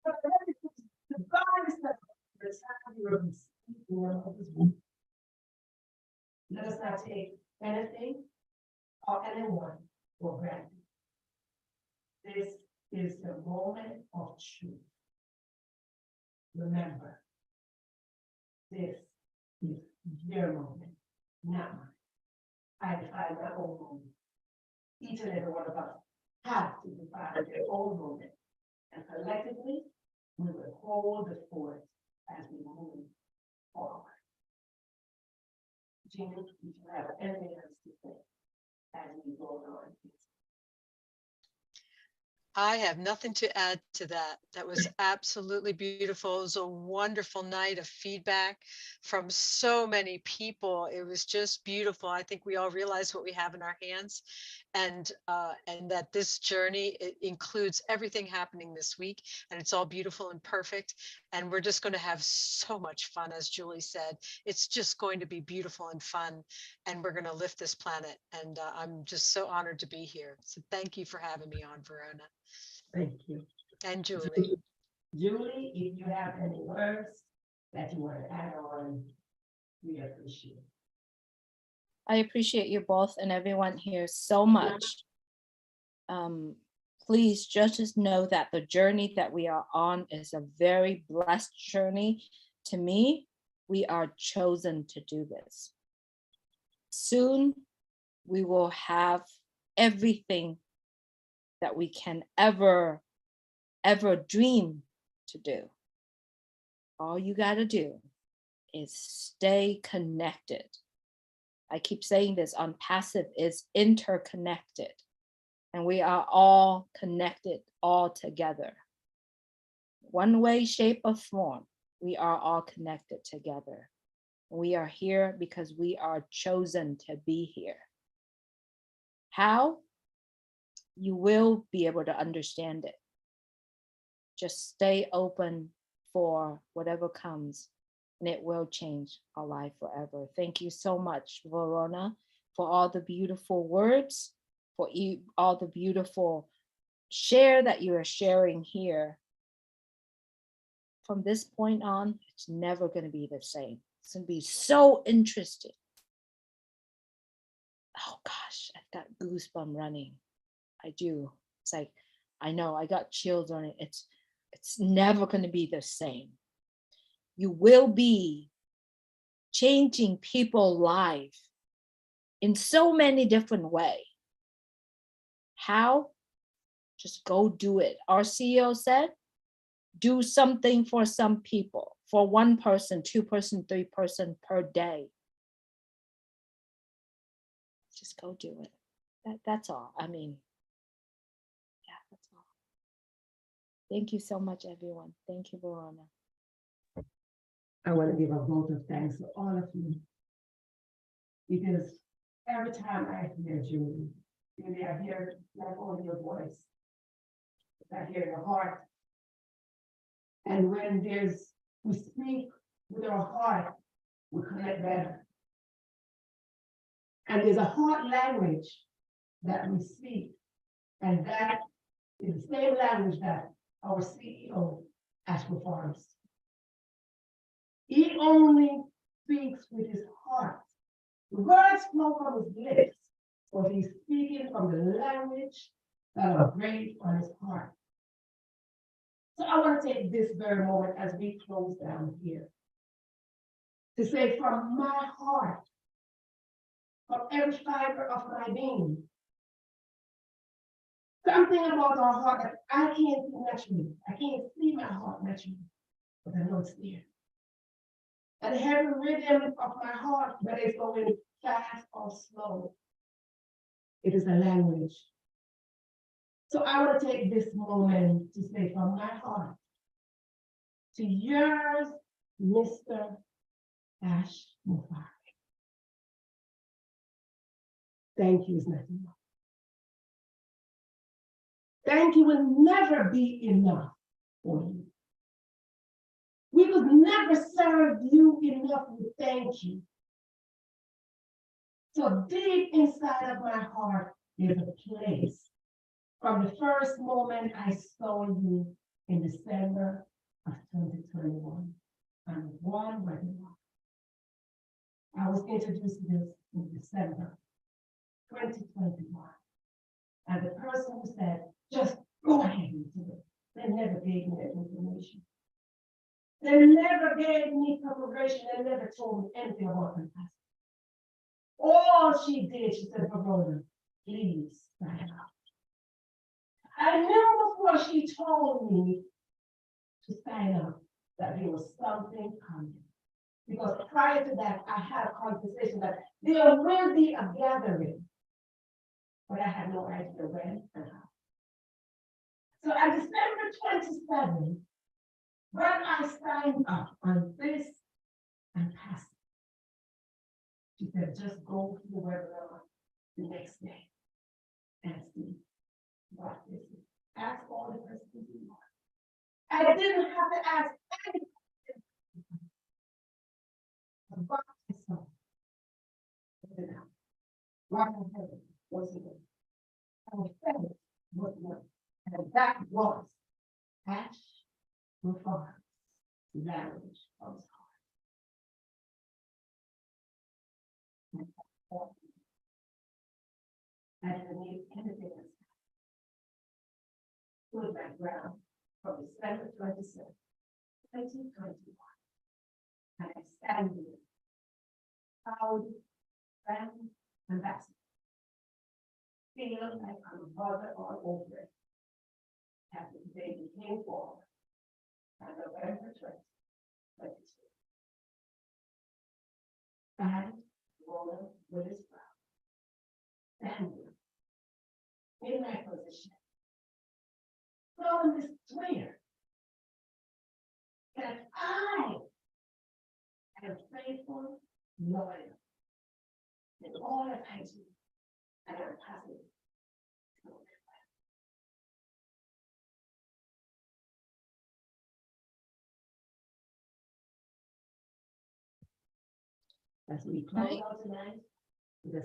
But the God is the time you were receiving. Let us not take anything or anyone for granted. This is the moment of truth. Remember, this is your moment, not mine. I define my own moment. Each and every one of us have to define their own moment. And collectively, we will hold the fort as we move forward. Gina, if you have anything else to say as we go on. I have nothing to add to that. That was absolutely beautiful. It was a wonderful night of feedback from so many people. It was just beautiful. I think we all realize what we have in our hands, and that this journey, it includes everything happening this week, and it's all beautiful and perfect. And we're just going to have so much fun, as Julie said. It's just going to be beautiful and fun, and we're going to lift this planet. And I'm just so honored to be here. So thank you for having me on, Verona. Thank you. And Julie. Julie, if you have any words that you want to add on, we appreciate it. I appreciate you both and everyone here so much. Please just know that the journey that we are on is a very blessed journey. To me, we are chosen to do this. Soon, we will have everything that we can ever dream to do. All you got to do is stay connected. I keep saying this, on passive is interconnected, and we are all connected all together. One way, shape, or form, we are all connected together. We are here because we are chosen to be here. How? You will be able to understand it. Just stay open for whatever comes, and it will change our life forever. Thank you so much, Verona, for all the beautiful words, for all the beautiful share that you are sharing here. From this point on, it's never going to be the same. It's going to be so interesting. Oh gosh, I've got goosebumps running. I do. It's like, I know, I got chills on it. It's never going to be the same. You will be changing people's lives in so many different ways. How? Just go do it. Our CEO said, do something for some people, for one person, two person, three person per day. Just go do it. That's all. I mean, yeah, that's all. Thank you so much, everyone. Thank you, Verona. I want to give a vote of thanks to all of you. Because every time I hear Julie, I hear not only your voice, but I hear your heart. And when we speak with our heart, we connect better. And there's a heart language that we speak, and that is the same language that our CEO, Ashby Farms. He only speaks with his heart. The words flow from his lips, but he's speaking from the language that are great on his heart. So I want to take this very moment as we close down here to say from my heart, from every fiber of my being, something about our heart that I can't see naturally. I can't see my heart naturally, but I know it's there. And the heavy rhythm of my heart, whether it's going fast or slow, it is a language. So I want to take this moment to say from my heart to yours, Mr. Ash Mufari. Thank you is nothing more. Thank you will never be enough for you. We could never serve you enough with thank you. So deep inside of my heart is a place from the first moment I saw you in December of 2021 on one webinar. I was introduced to this in December 2021. And the person who said, just go ahead and do it. They never gave me that information. They never gave me preparation. They never told me anything about my past. All she did, she said, Verona, please sign up. I knew before she told me to sign up that there was something coming. Because prior to that, I had a conversation that there will be a gathering, but I had no idea when and how. So on December 27th, when I signed up on this and passed, she said, just go to the webinar the next day and see what this is. Ask all the questions you want. I didn't have to ask anything about myself. What I heard was it. I felt what was. And that was Ash Mufari's language of his heart. I didn't need anything else. Good background from December 27, 2021. And I stand here, proud, friend, ambassador. Feel like I'm a mother all over it. After the baby came forward on November 2022. I, Roland Willis Brown, standing in my position, solemnly swear that I am faithful, loyal in all that I do, and I'm positive. As we close out tonight, this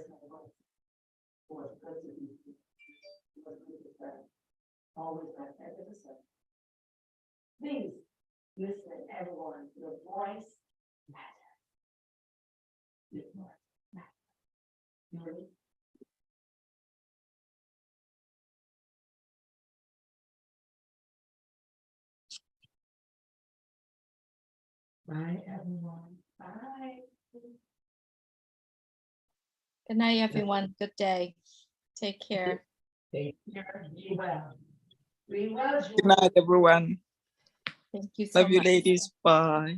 was good to be here. It was good to friend. Always my pleasure to serve. Please listen, everyone. Your voice matters. Your voice matters. You ready? Bye, everyone. Bye. Good night, everyone. Good day. Take care. Take care. Be well. Be well, Good night, everyone. Thank you so Love you, much. ladies. Bye.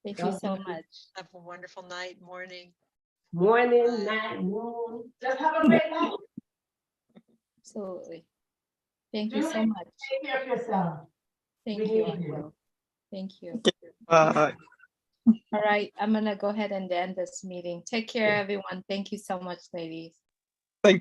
Thank you so much. Have a wonderful night, morning. Morning, night, moon. Just have a great night. Absolutely. Thank you so Julie, much. take care of yourself. Thank We you. need I you. will. Thank you. Bye. All right. I'm going to go ahead and end this meeting. Take care, everyone. Thank you so much, ladies.